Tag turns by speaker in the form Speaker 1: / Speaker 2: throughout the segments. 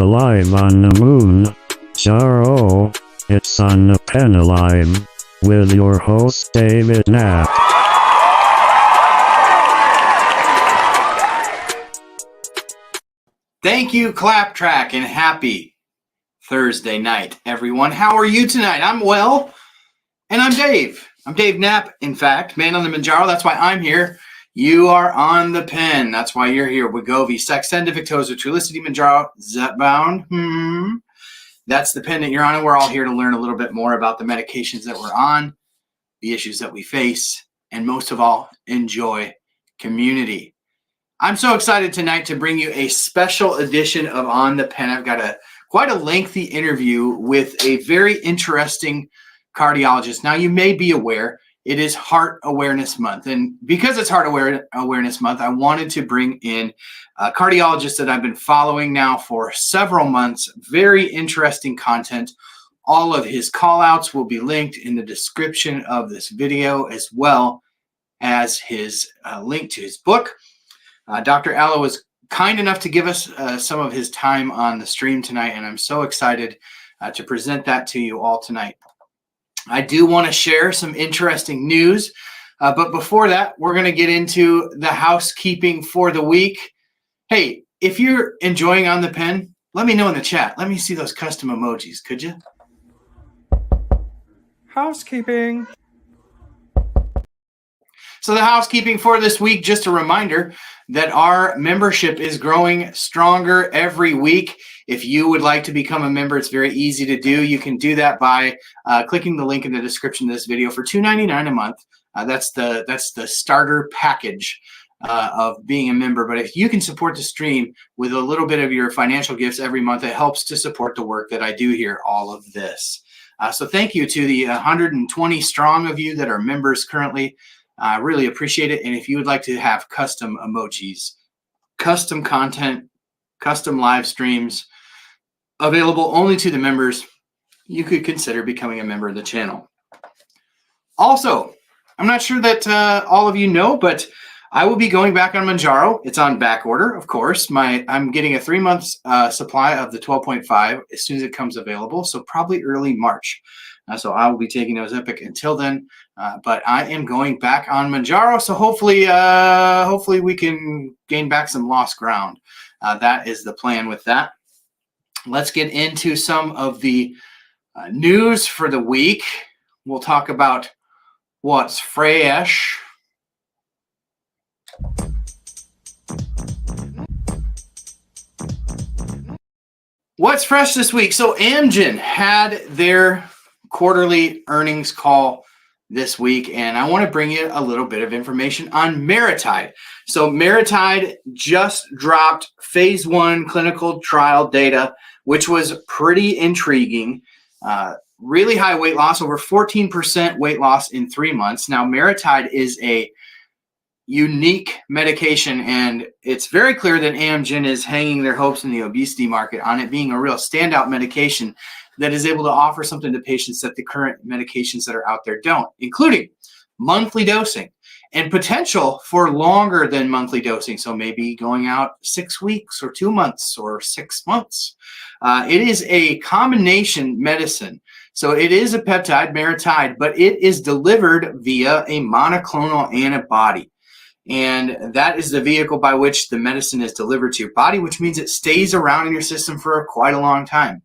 Speaker 1: Alive on the Moon, Jaro. It's on the Pen Alive, with your host David Knapp.
Speaker 2: Thank you, Claptrack, and happy Thursday night, everyone. How are you tonight? I'm well, and I'm Dave. I'm Dave Knapp, in fact, man on the MOUNJARO. That's why I'm here. You are on the pen. That's why you're here. Wegovy, Saxenda, Victoza, Trulicity, MOUNJARO, Zepbound. That's the pen that you're on, and we're all here to learn a little bit more about the medications that we're on, the issues that we face, and most of all, enjoy community. I'm so excited tonight to bring you a special edition of On the Pen. I've got quite a lengthy interview with a very interesting cardiologist. Now, you may be aware it is Heart Awareness Month, and because it's Heart Awareness Month, I wanted to bring in a cardiologist that I've been following now for several months. Very interesting content. All of his call-outs will be linked in the description of this video, as well as his link to his book. Dr. Alo was kind enough to give us some of his time on the stream tonight, and I'm so excited to present that to you all tonight. I do want to share some interesting news, but before that, we're going to get into the housekeeping for the week. Hey, if you're enjoying On the Pen, let me know in the chat. Let me see those custom emojis, could you? Housekeeping. So the housekeeping for this week, just a reminder that our membership is growing stronger every week. If you would like to become a member, it's very easy to do. You can do that by clicking the link in the description of this video for $2.99 a month. That's the starter package of being a member. But if you can support the stream with a little bit of your financial gifts every month, it helps to support the work that I do here, all of this. So thank you to the 120 strong of you that are members currently. I really appreciate it. And if you would like to have custom emojis, custom content, custom live streams available only to the members, you could consider becoming a member of the channel. Also, I'm not sure that all of you know, but I will be going back on MOUNJARO. It's on back order, of course. I'm getting a 3-month supply of the 12.5 as soon as it comes available, so probably early March. So I will be taking Ozempic until then, but I am going back on MOUNJARO, so hopefully we can gain back some lost ground. That is the plan with that. Let's get into some of the news for the week. We'll talk about what's fresh. What's fresh this week? So Amgen had their quarterly earnings call this week, and I want to bring you a little bit of information on MariTide. So MariTide just dropped phase 1 clinical trial data, which was pretty intriguing. Really high weight loss, over 14% weight loss in 3 months. Now, MariTide is a unique medication, and it's very clear that Amgen is hanging their hopes in the obesity market on it being a real standout medication that is able to offer something to patients that the current medications that are out there don't, including monthly dosing and potential for longer than monthly dosing. So maybe going out 6 weeks or 2 months or 6 months. It is a combination medicine. So it is a peptide, MariTide, but it is delivered via a monoclonal antibody. And that is the vehicle by which the medicine is delivered to your body, which means it stays around in your system for quite a long time.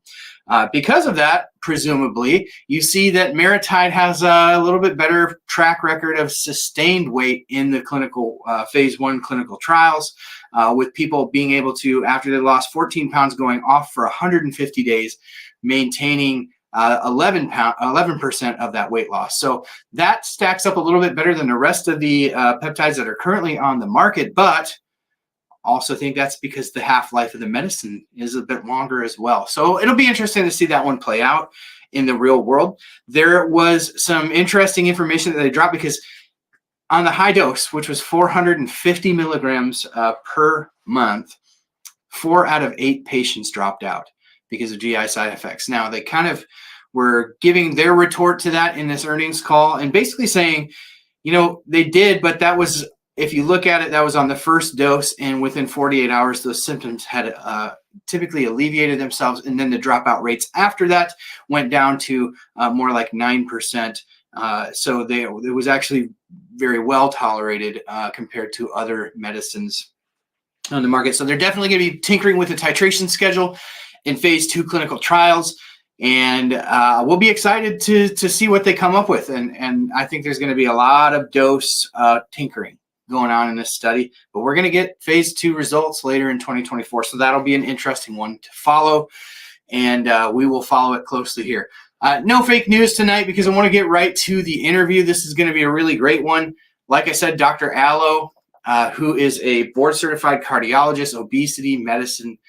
Speaker 2: Because of that, presumably, you see that MariTide has a little bit better track record of sustained weight in the clinical phase 1 clinical trials, with people being able to, after they lost 14 pounds, going off for 150 days, maintaining 11% of that weight loss. So that stacks up a little bit better than the rest of the peptides that are currently on the market, but also think that's because the half-life of the medicine is a bit longer as well. So it'll be interesting to see that one play out in the real world. There was some interesting information that they dropped because on the high dose, which was 450 milligrams per month, 4 out of 8 patients dropped out because of GI side effects. Now, they kind of were giving their retort to that in this earnings call and basically saying, you know, they did, but that was if you look at it, that was on the first dose, and within 48 hours, those symptoms had typically alleviated themselves, and then the dropout rates after that went down to more like 9%. So it was actually very well tolerated compared to other medicines on the market. So they're definitely going to be tinkering with the titration schedule in phase 2 clinical trials. And we'll be excited to see what they come up with. And I think there's going to be a lot of dose tinkering going on in this study, but we're going to get phase 2 results later in 2024. So that'll be an interesting one to follow, and we will follow it closely here. No fake news tonight because I want to get right to the interview. This is going to be a really great one. Like I said, Dr. Alo, who is a board-certified cardiologist, obesity medicine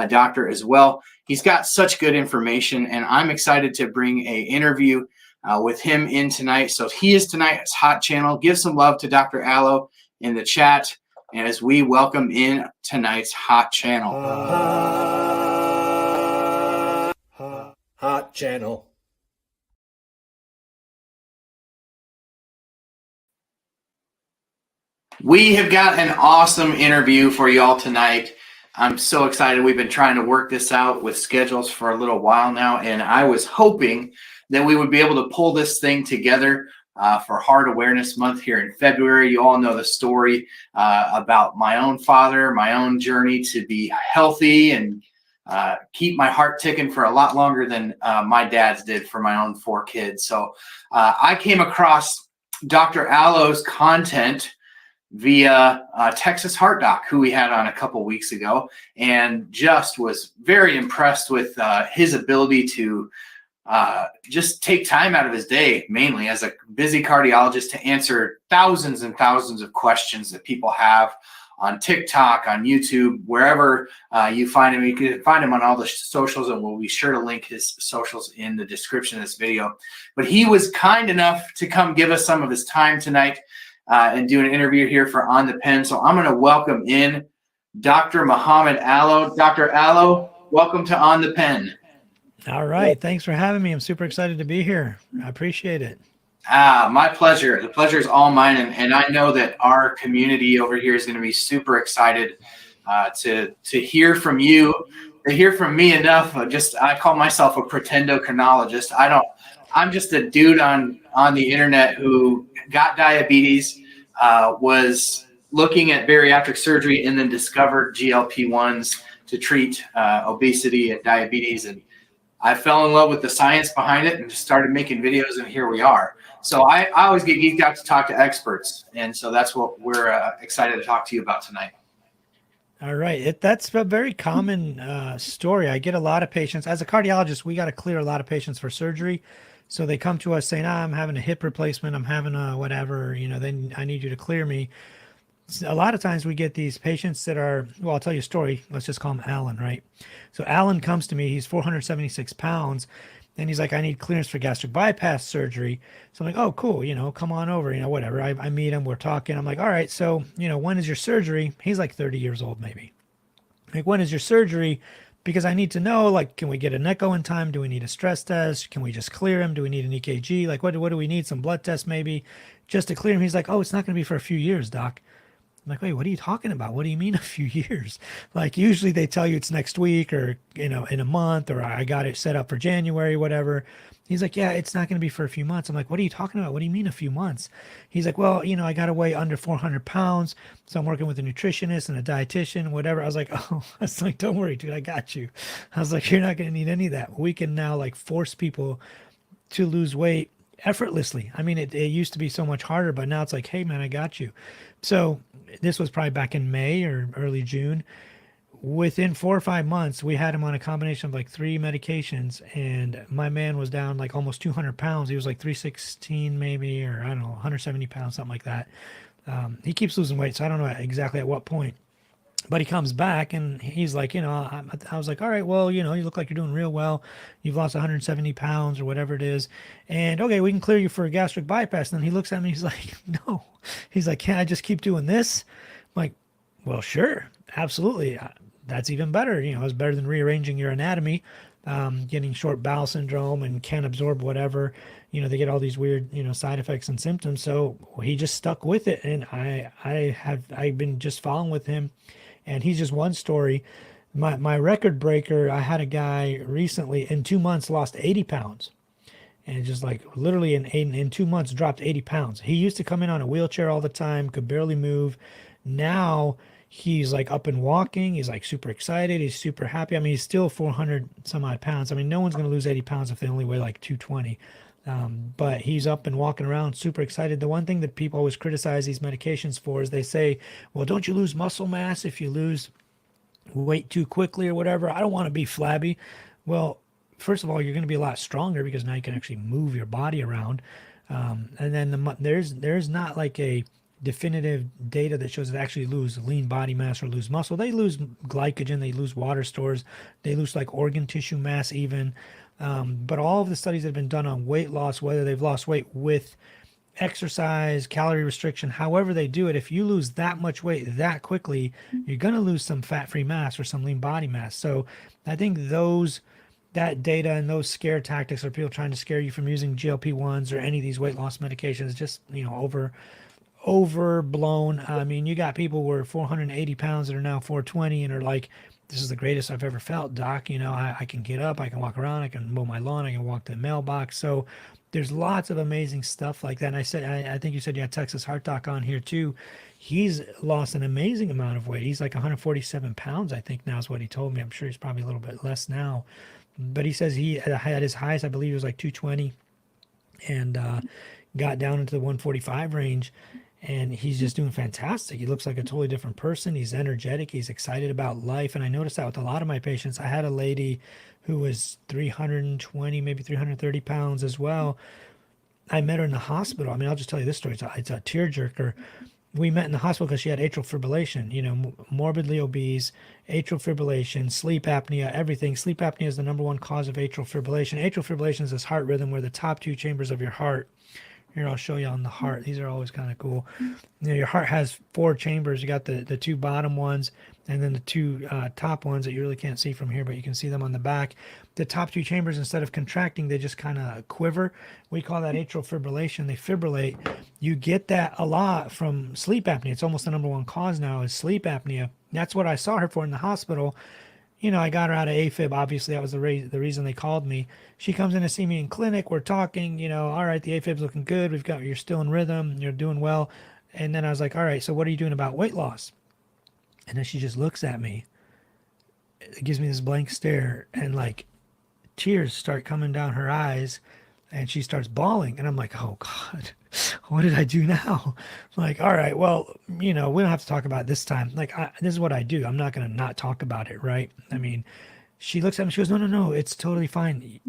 Speaker 2: doctor as well. He's got such good information, and I'm excited to bring an interview with him in tonight. So he is tonight's hot channel. Give some love to Dr. Alo in the chat, and as we welcome in tonight's hot channel.
Speaker 3: Hot channel.
Speaker 2: We have got an awesome interview for y'all tonight. I'm so excited. We've been trying to work this out with schedules for a little while now, and I was hoping that we would be able to pull this thing together for Heart Awareness Month here in February. You all know the story about my own father, my own journey to be healthy and keep my heart ticking for a lot longer than my dad's did for my own 4 kids. So I came across Dr. Alo's content via Texas Heart Doc, who we had on a couple weeks ago, and just was very impressed with his ability to just take time out of his day, mainly as a busy cardiologist, to answer thousands and thousands of questions that people have on TikTok, on YouTube, wherever you find him. You can find him on all the socials, and we'll be sure to link his socials in the description of this video. But he was kind enough to come give us some of his time tonight and do an interview here for On the Pen. So I'm going to welcome in Dr. Mohamad Alo. Dr. Alo, welcome to On the Pen.
Speaker 4: All right. Thanks for having me. I'm super excited to be here. I appreciate it.
Speaker 2: My pleasure. The pleasure is all mine. And I know that our community over here is going to be super excited to hear from you, to hear from me enough. I call myself a pretendocrinologist. I'm just a dude on the internet who got diabetes, was looking at bariatric surgery, and then discovered GLP-1s to treat obesity and diabetes. And I fell in love with the science behind it and just started making videos, and here we are. So I always get geeked out to talk to experts, and so that's what we're excited to talk to you about tonight.
Speaker 4: All right. That's a very common story. I get a lot of patients. As a cardiologist, we got to clear a lot of patients for surgery. So they come to us saying, I'm having a hip replacement, I'm having a whatever, then I need you to clear me. A lot of times we get these patients that are, well, I'll tell you a story. Let's just call him Alan, right? So Alan comes to me, he's 476 pounds, and he's like, I need clearance for gastric bypass surgery. So I'm like, oh, cool, come on over, whatever. I meet him, we're talking. I'm like, all right, so, when is your surgery? He's like 30 years old, maybe. Like, when is your surgery? Because I need to know, like, can we get an echo in time? Do we need a stress test? Can we just clear him? Do we need an EKG? Like, what do we need? Some blood tests maybe just to clear him? He's like, oh, it's not going to be for a few years, doc. I'm like, wait, what are you talking about? What do you mean a few years? Like, usually they tell you it's next week or, in a month, or I got it set up for January, whatever. He's like, yeah, it's not going to be for a few months. I'm like, what are you talking about? What do you mean a few months? He's like, well, I got to weigh under 400 pounds. So I'm working with a nutritionist and a dietitian, whatever. I was like, oh, I was like, don't worry, dude, I got you. I was like, you're not going to need any of that. We can now like force people to lose weight effortlessly. I mean, it used to be so much harder, but now it's like, hey man, I got you. So this was probably back in May or early June. Within 4 or 5 months, we had him on a combination of like 3 medications, and my man was down like almost 200 pounds. He was like 316 maybe, or I don't know, 170 pounds, something like that. He keeps losing weight, so I don't know exactly at what point. But he comes back and he's like, I was like, all right, well, you look like you're doing real well. You've lost 170 pounds or whatever it is. And okay, we can clear you for a gastric bypass. And then he looks at me, he's like, no. He's like, can I just keep doing this? I'm like, well, sure, absolutely. That's even better. It's better than rearranging your anatomy, getting short bowel syndrome and can't absorb whatever. they get all these weird, side effects and symptoms. So he just stuck with it. And I've been just following with him, and he's just one story. My record breaker, I had a guy recently in 2 months lost 80 pounds. And just like literally in 2 months dropped 80 pounds. He used to come in on a wheelchair all the time, could barely move. Now he's like up and walking. He's like super excited. He's super happy. I mean, he's still 400 some odd pounds. I mean, no one's going to lose 80 pounds if they only weigh like 220. But he's up and walking around, super excited. The one thing that people always criticize these medications for is they say, well, don't you lose muscle mass if you lose weight too quickly or whatever? I don't want to be flabby. Well, first of all, you're going to be a lot stronger because now you can actually move your body around. And then there's not like a definitive data that shows they actually lose lean body mass or lose muscle. They lose glycogen, they lose water stores, they lose like organ tissue mass even. But all of the studies that have been done on weight loss, whether they've lost weight with exercise, calorie restriction, however they do it, if you lose that much weight that quickly, you're going to lose some fat-free mass or some lean body mass. So I think that data and those scare tactics, or people trying to scare you from using GLP-1s or any of these weight loss medications, just overblown. I mean, you got people who are 480 pounds that are now 420 and are like, this is the greatest I've ever felt, doc. I can get up, I can walk around, I can mow my lawn, I can walk to the mailbox. So there's lots of amazing stuff like that. And I think you said you had Texas Heart Doc on here too. He's lost an amazing amount of weight. He's like 147 pounds, I think now is what he told me. I'm sure he's probably a little bit less now. But he says he had his highest, I believe it was like 220, and got down into the 145 range. And he's just doing fantastic. He looks like a totally different person. He's energetic. He's excited about life. And I noticed that with a lot of my patients. I had a lady who was 320, maybe 330 pounds as well. I met her in the hospital. I mean, I'll just tell you this story. It's a tearjerker. We met in the hospital because she had atrial fibrillation, morbidly obese, atrial fibrillation, sleep apnea, everything. Sleep apnea is the number one cause of atrial fibrillation. Atrial fibrillation is this heart rhythm where the top two chambers of your heart, here I'll show you on the heart. These are always kind of cool. Your heart has 4 chambers. You got the 2 bottom ones and then the 2 top ones that you really can't see from here, but you can see them on the back. The top 2 chambers, instead of contracting, they just kind of quiver. We call that atrial fibrillation. They fibrillate. You get that a lot from sleep apnea. It's almost the number one cause now is sleep apnea. That's what I saw her for in the hospital. I got her out of AFib. Obviously, that was the reason they called me. She comes in to see me in clinic. We're talking, all right, the AFib's looking good. You're still in rhythm. You're doing well. And then I was like, all right, so what are you doing about weight loss? And then she just looks at me. It gives me this blank stare, and like tears start coming down her eyes, and she starts bawling. And I'm like, oh God, what did I do now? I'm like, all right, well, we don't have to talk about it this time. Like, this is what I do. I'm not going to not talk about it, right? I mean, she looks at me, she goes, no, it's totally fine.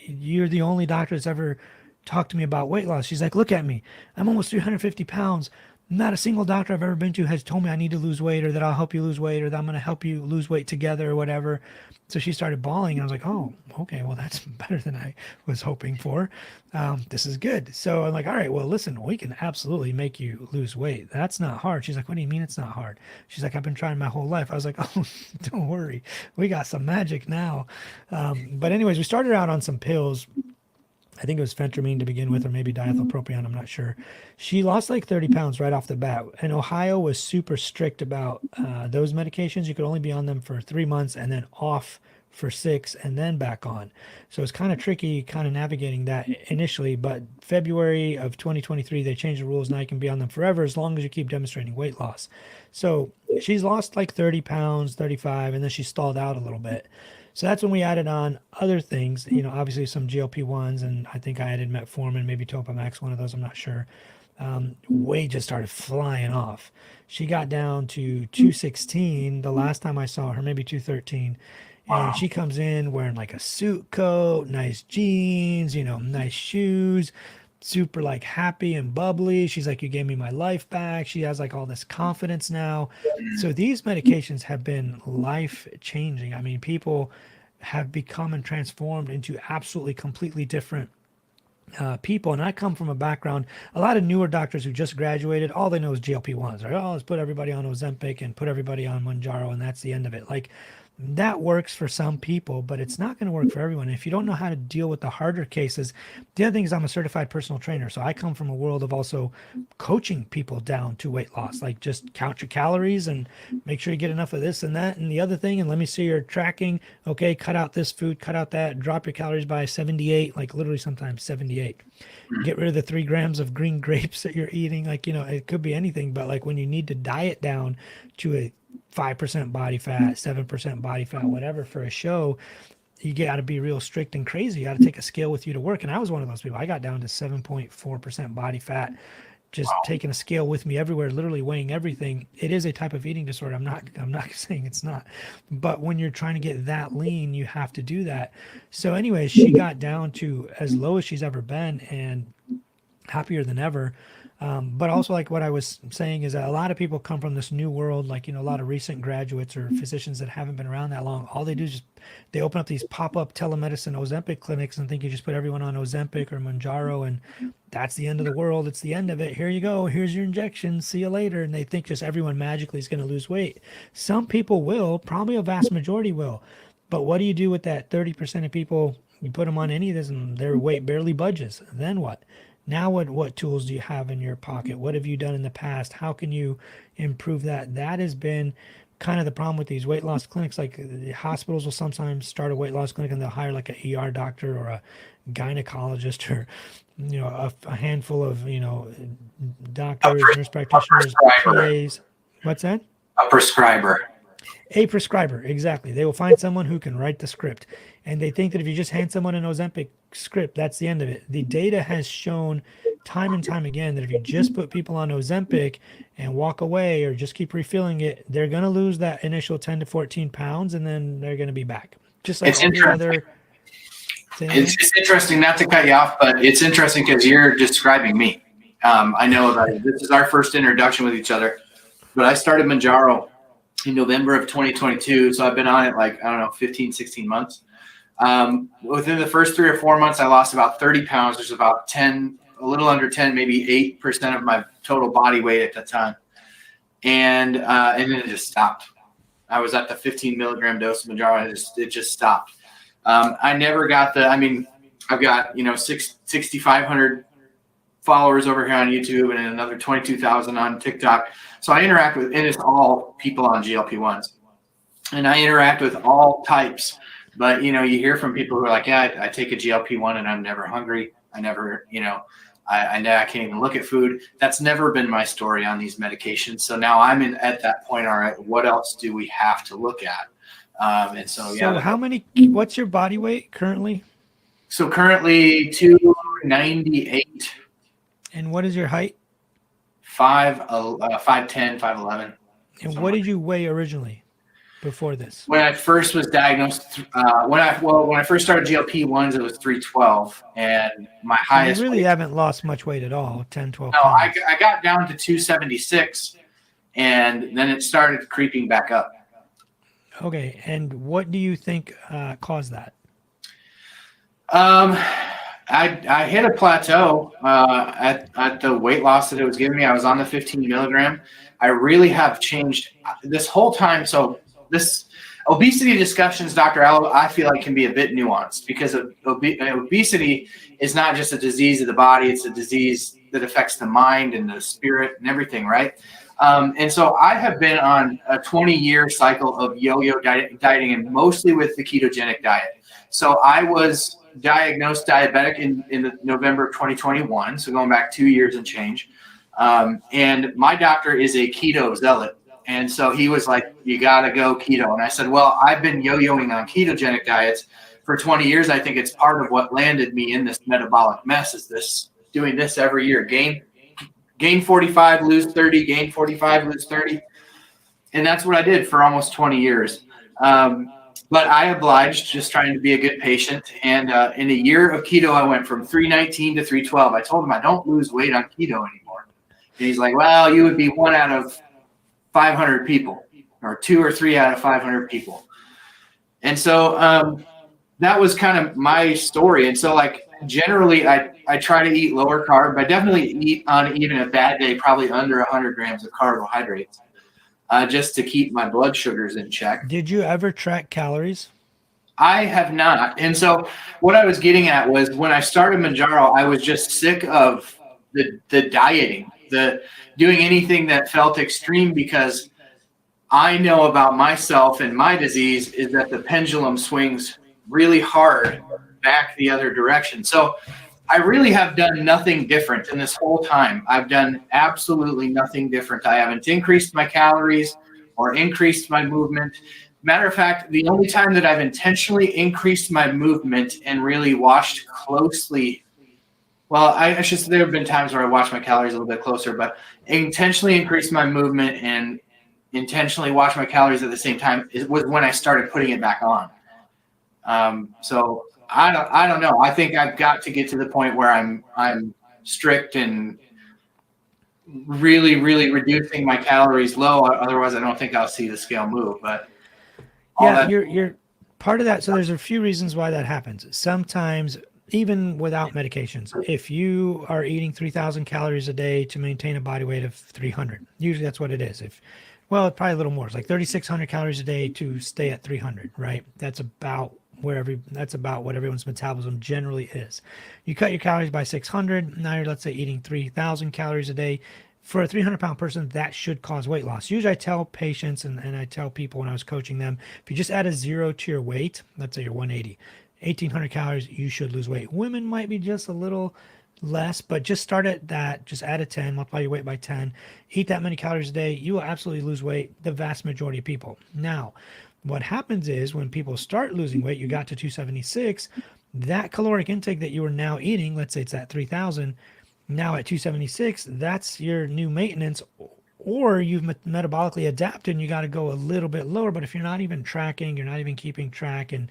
Speaker 4: You're the only doctor that's ever talked to me about weight loss. She's like, look at me. I'm almost 350 pounds. Not a single doctor I've ever been to has told me I need to lose weight, or that I'll help you lose weight, or that I'm going to help you lose weight together or whatever. So she started bawling, and I was like, oh, okay, well, that's better than I was hoping for. This is good. So I'm like, all right, well, listen, we can absolutely make you lose weight. That's not hard. She's like, what do you mean it's not hard? She's like, I've been trying my whole life. I was like, oh, don't worry. We got some magic now. But anyways, we started out on some pills. I think it was phentermine to begin with, or maybe diethylpropion, I'm not sure. She lost like 30 pounds right off the bat. And Ohio was super strict about those medications. You could only be on them for 3 months and then off for 6 and then back on. So it's kind of tricky kind of navigating that initially. But February of 2023, they changed the rules. Now you can be on them forever as long as you keep demonstrating weight loss. So she's lost like 30 pounds, 35, and then she stalled out a little bit. So that's when we added on other things, obviously some GLP-1s, and I think I added metformin, maybe Topamax, one of those, I'm not sure. Weight just started flying off. She got down to 216 the last time I saw her, maybe 213. And she comes in wearing like a suit coat, nice jeans, nice shoes, super like happy and bubbly. She's like, you gave me my life back. She has like all this confidence now. So these medications have been life changing. I mean, people have become and transformed into absolutely completely different people. And I come from a background, a lot of newer doctors who just graduated, all they know is GLP-1s, right? Oh, let's put everybody on Ozempic and put everybody on MOUNJARO, and that's the end of it. Like, That works for some people, but it's not going to work for everyone. If you don't know how to deal with the harder cases, the other thing is I'm a certified personal trainer. So I come from a world of also coaching people down to weight loss, like just count your calories and make sure you get enough of this and that and the other thing. And let me see your tracking. Okay, cut out this food, cut out that, drop your calories by 78, like literally sometimes 78. Get rid of the 3 grams of green grapes that you're eating. Like, it could be anything, but like when you need to diet down to a 5% body fat, 7% body fat, whatever for a show, you got to be real strict and crazy. You got to take a scale with you to work. And I was one of those people. I got down to 7.4% body fat, just taking a scale with me everywhere, literally weighing everything. It is a type of eating disorder. I'm not saying it's not, but when you're trying to get that lean, you have to do that. So anyways, she got down to as low as she's ever been and happier than ever. But also, like what I was saying is that a lot of people come from this new world, like, a lot of recent graduates or physicians that haven't been around that long. All they do is just, they open up these pop-up telemedicine Ozempic clinics and think you just put everyone on Ozempic or MOUNJARO and that's the end of the world. It's the end of it. Here you go. Here's your injection. See you later. And they think just everyone magically is going to lose weight. Some people will, probably a vast majority will. But what do you do with that 30% of people? You put them on any of this and their weight barely budges. Then what? Now what tools do you have in your pocket? What have you done in the past? How can you improve that? That has been kind of the problem with these weight loss clinics. Like the hospitals will sometimes start a weight loss clinic and they'll hire like an ER doctor or a gynecologist or, a handful of, doctors, nurse practitioners, PAs. What's that?
Speaker 2: A prescriber.
Speaker 4: A prescriber, exactly. They will find someone who can write the script. And they think that if you just hand someone an Ozempic script, that's the end of it. The data has shown time and time again that if you just put people on Ozempic and walk away or just keep refilling it, they're going to lose that initial 10 to 14 pounds and then they're going to be back. Just like any other.
Speaker 2: It's interesting, not to cut you off, but it's interesting because you're describing me. I know that this is our first introduction with each other, but I started MOUNJARO in November of 2022. So I've been on it 15, 16 months. Within the first 3 or 4 months, I lost about 30 pounds. There's about a little under 10, maybe 8% of my total body weight at the time. And then it just stopped. I was at the 15 milligram dose of MOUNJARO and it just stopped. I never got I've got, 6,500 followers over here on YouTube and another 22,000 on TikTok. So I interact with, and it's all people on GLP-1s. And I interact with all types. But, you hear from people who are like, yeah, I take a GLP-1 and I'm never hungry. I never, I can't even look at food. That's never been my story on these medications. So now I'm at that point, all right, what else do we have to look at?
Speaker 4: So what's your body weight currently?
Speaker 2: So currently 298.
Speaker 4: And what is your height?
Speaker 2: 5'10", 5'11".
Speaker 4: And what did you weigh originally before this?
Speaker 2: When I first was diagnosed, when I first started GLP-1s, it was 312, and my highest.
Speaker 4: You really haven't lost much weight at all, 10, 12
Speaker 2: No,
Speaker 4: pounds.
Speaker 2: I got down to 276, and then it started creeping back up.
Speaker 4: Okay, and what do you think caused that?
Speaker 2: I hit a plateau at the weight loss that it was giving me. I was on the 15 milligram. I really have changed this whole time. So this obesity discussions, Dr. Alo, I feel like can be a bit nuanced because obesity is not just a disease of the body. It's a disease that affects the mind and the spirit and everything, right? And so I have been on a 20-year cycle of yo-yo dieting and mostly with the ketogenic diet. So I was diagnosed diabetic in November of 2021, so going back 2 years and change. And my doctor is a keto zealot. And so he was like, you got to go keto. And I said, well, I've been yo-yoing on ketogenic diets for 20 years. I think it's part of what landed me in this metabolic mess is doing this every year. Gain 45, lose 30, gain 45, lose 30. And that's what I did for almost 20 years. But I obliged, just trying to be a good patient. And in a year of keto, I went from 319 to 312. I told him I don't lose weight on keto anymore. And he's like, well, you would be 1 out of 500 people or 2 or 3 out of 500 people. And so that was kind of my story. And so generally I try to eat lower carb. I definitely eat on even a bad day, probably under 100 grams of carbohydrates. just to keep my blood sugars in check.
Speaker 4: Did you ever track calories?
Speaker 2: I have not. And so what I was getting at was when I started Mounjaro, I was just sick of the dieting, the doing anything that felt extreme, because I know about myself and my disease is that the pendulum swings really hard back the other direction. So I really have done nothing different in this whole time. I've done absolutely nothing different. I haven't increased my calories or increased my movement. Matter of fact, the only time that I've intentionally increased my movement and really watched closely, well, I should say there have been times where I watched my calories a little bit closer, but intentionally increased my movement and intentionally watched my calories at the same time was when I started putting it back on. So I don't know. I think I've got to get to the point where I'm strict and really, really reducing my calories low. Otherwise, I don't think I'll see the scale move. But
Speaker 4: yeah, you're part of that. So there's a few reasons why that happens. Sometimes, even without medications, if you are eating 3,000 calories a day to maintain a body weight of 300, usually that's what it is. Well, probably a little more. It's like 3,600 calories a day to stay at 300, right? That's about what everyone's metabolism generally is. You cut your calories by 600. Now you're, let's say, eating 3,000 calories a day. For a 300-pound person, that should cause weight loss. Usually I tell patients and I tell people when I was coaching them, if you just add a 0 to your weight, let's say you're 180, 1,800 calories, you should lose weight. Women might be just a little less, but just start at that. Just add a 10, multiply your weight by 10, eat that many calories a day. You will absolutely lose weight, the vast majority of people. Now, what happens is when people start losing weight, you got to 276, that caloric intake that you are now eating, let's say it's at 3,000, now at 276, that's your new maintenance, or you've metabolically adapted and you got to go a little bit lower. But if you're not even tracking, you're not even keeping track, and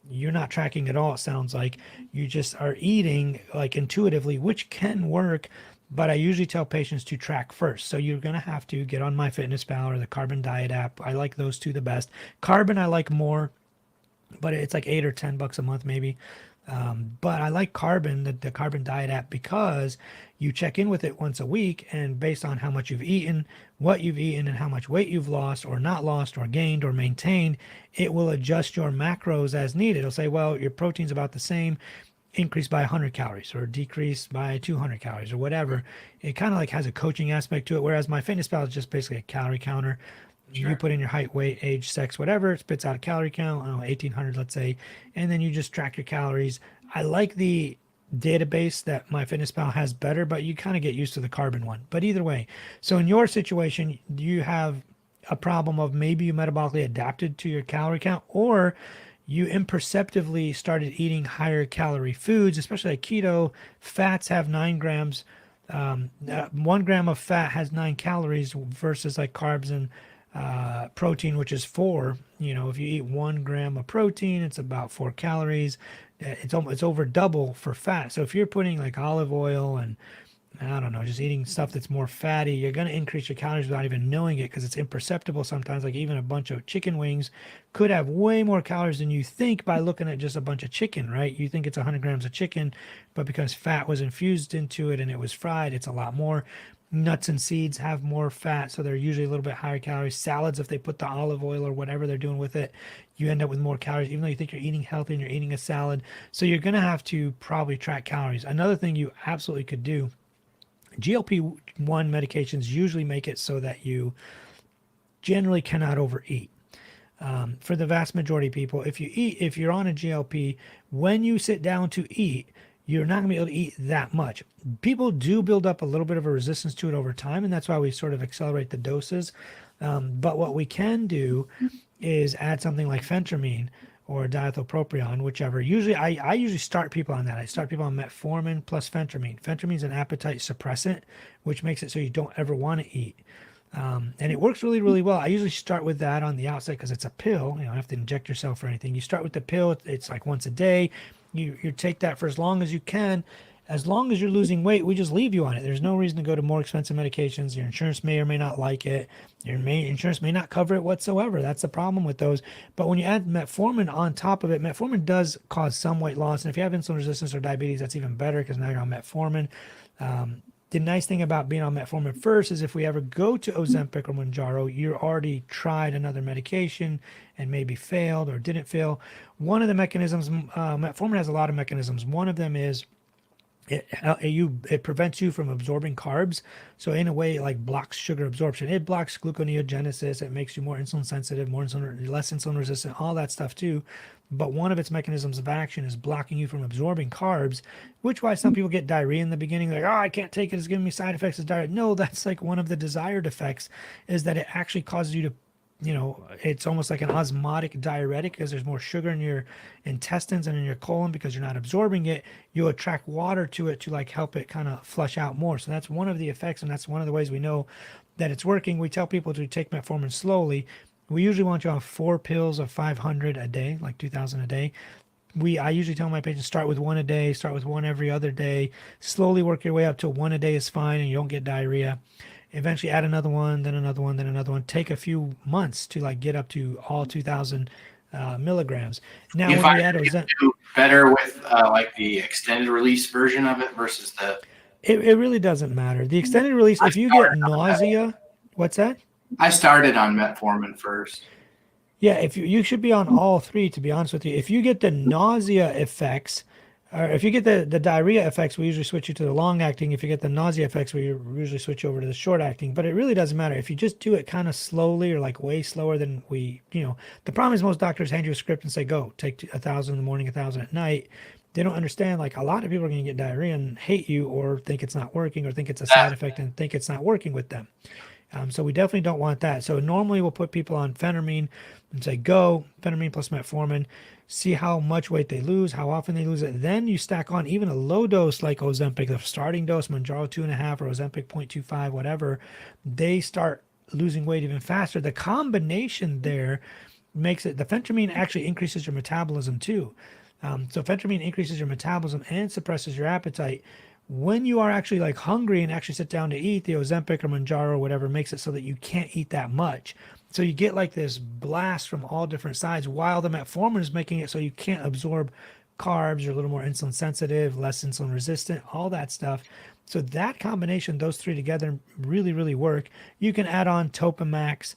Speaker 4: you're not tracking at all, it sounds like you just are eating like intuitively, which can work. But I usually tell patients to track first. So you're going to have to get on MyFitnessPal or the Carbon Diet app. I like those two the best. Carbon I like more, but it's like $8 or $10 a month maybe. But I like Carbon, the Carbon Diet app, because you check in with it once a week, and based on how much you've eaten, what you've eaten, and how much weight you've lost or not lost or gained or maintained, it will adjust your macros as needed. It'll say, well, your protein's about the same, increase by 100 calories or decrease by 200 calories or whatever. It kind of like has a coaching aspect to it, whereas MyFitnessPal is just basically a calorie counter. Sure. You put in your height, weight, age, sex, whatever, it spits out a calorie count, I don't know, 1,800, let's say, and then you just track your calories. I like the database that MyFitnessPal has better, but you kind of get used to the Carbon one. But either way, so in your situation, you have a problem of maybe you metabolically adapted to your calorie count, or you imperceptibly started eating higher calorie foods, especially like keto. Fats have 9 grams. 1 gram of fat has 9 calories versus like carbs and protein, which is 4. You know, if you eat 1 gram of protein, it's about 4 calories. It's over double for fat. So if you're putting like olive oil and I don't know, just eating stuff that's more fatty, you're going to increase your calories without even knowing it, because it's imperceptible sometimes. Like even a bunch of chicken wings could have way more calories than you think by looking at just a bunch of chicken, right? You think it's 100 grams of chicken, but because fat was infused into it and it was fried, it's a lot more. Nuts and seeds have more fat, so they're usually a little bit higher calories. Salads, if they put the olive oil or whatever they're doing with it, you end up with more calories, even though you think you're eating healthy and you're eating a salad. So you're going to have to probably track calories. Another thing you absolutely could do, GLP-1 medications usually make it so that you generally cannot overeat. For the vast majority of people, if you're on a GLP, when you sit down to eat, you're not going to be able to eat that much. People do build up a little bit of a resistance to it over time, and that's why we sort of accelerate the doses. But what we can do is add something like phentermine or diethopropion, whichever. Usually, I usually start people on that. I start people on metformin plus phentermine. Phentermine is an appetite suppressant, which makes it so you don't ever want to eat. And it works really, really well. I usually start with that on the outset because it's a pill. You don't have to inject yourself or anything. You start with the pill. It's like once a day. You take that for as long as you can. As long as you're losing weight, we just leave you on it. There's no reason to go to more expensive medications. Your insurance may or may not like it. Your insurance may not cover it whatsoever. That's the problem with those. But when you add metformin on top of it, metformin does cause some weight loss. And if you have insulin resistance or diabetes, that's even better because now you're on metformin. The nice thing about being on metformin first is if we ever go to Ozempic or Mounjaro, you're already tried another medication and maybe failed or didn't fail. One of the mechanisms, metformin has a lot of mechanisms. One of them is it prevents you from absorbing carbs. So in a way, it like blocks sugar absorption. It blocks gluconeogenesis. It makes you more insulin sensitive, less insulin resistant, all that stuff too. But one of its mechanisms of action is blocking you from absorbing carbs, which why some people get diarrhea in the beginning. Like, oh, I can't take it. It's giving me side effects of diarrhea. No, that's like one of the desired effects is that it actually causes you to, it's almost like an osmotic diuretic because there's more sugar in your intestines and in your colon because you're not absorbing it. You attract water to it to like help it kind of flush out more. So that's one of the effects, and that's one of the ways we know that it's working. We tell people to take metformin slowly. We usually want you on 4 pills of 500 a day, like 2,000 a day. I usually tell my patients start with 1 a day, start with 1 every other day, slowly work your way up to 1 a day is fine and you don't get diarrhea. Eventually add another one, then another one, then another one. Take a few months to like get up to all 2,000 milligrams. Now, when we add
Speaker 2: do better with like the extended release version of it versus the.
Speaker 4: It really doesn't matter. The extended release, if you get nausea, what's that?
Speaker 2: I started on metformin first.
Speaker 4: Yeah, if you should be on all 3, to be honest with you. If you get the nausea effects, or if you get the diarrhea effects, we usually switch you to the long acting. If you get the nausea effects, we usually switch over to the short acting. But it really doesn't matter. If you just do it kind of slowly or like way slower than the problem is most doctors hand you a script and say, go take 1,000 in the morning, 1,000 at night. They don't understand, like a lot of people are going to get diarrhea and hate you or think it's not working or think it's a side effect and think it's not working with them. So we definitely don't want that. So normally we'll put people on phentermine and say, go, phentermine plus metformin, see how much weight they lose, how often they lose it. Then you stack on even a low dose like Ozempic, the starting dose, Mounjaro 2.5 or Ozempic 0.25, whatever. They start losing weight even faster. The combination there makes it, the phentermine actually increases your metabolism too. So phentermine increases your metabolism and suppresses your appetite. When you are actually like hungry and actually sit down to eat, the Ozempic or Mounjaro or whatever makes it so that you can't eat that much. So you get like this blast from all different sides while the metformin is making it so you can't absorb carbs. You're a little more insulin sensitive, less insulin resistant, all that stuff. So that combination, those 3 together really, really work. You can add on Topamax.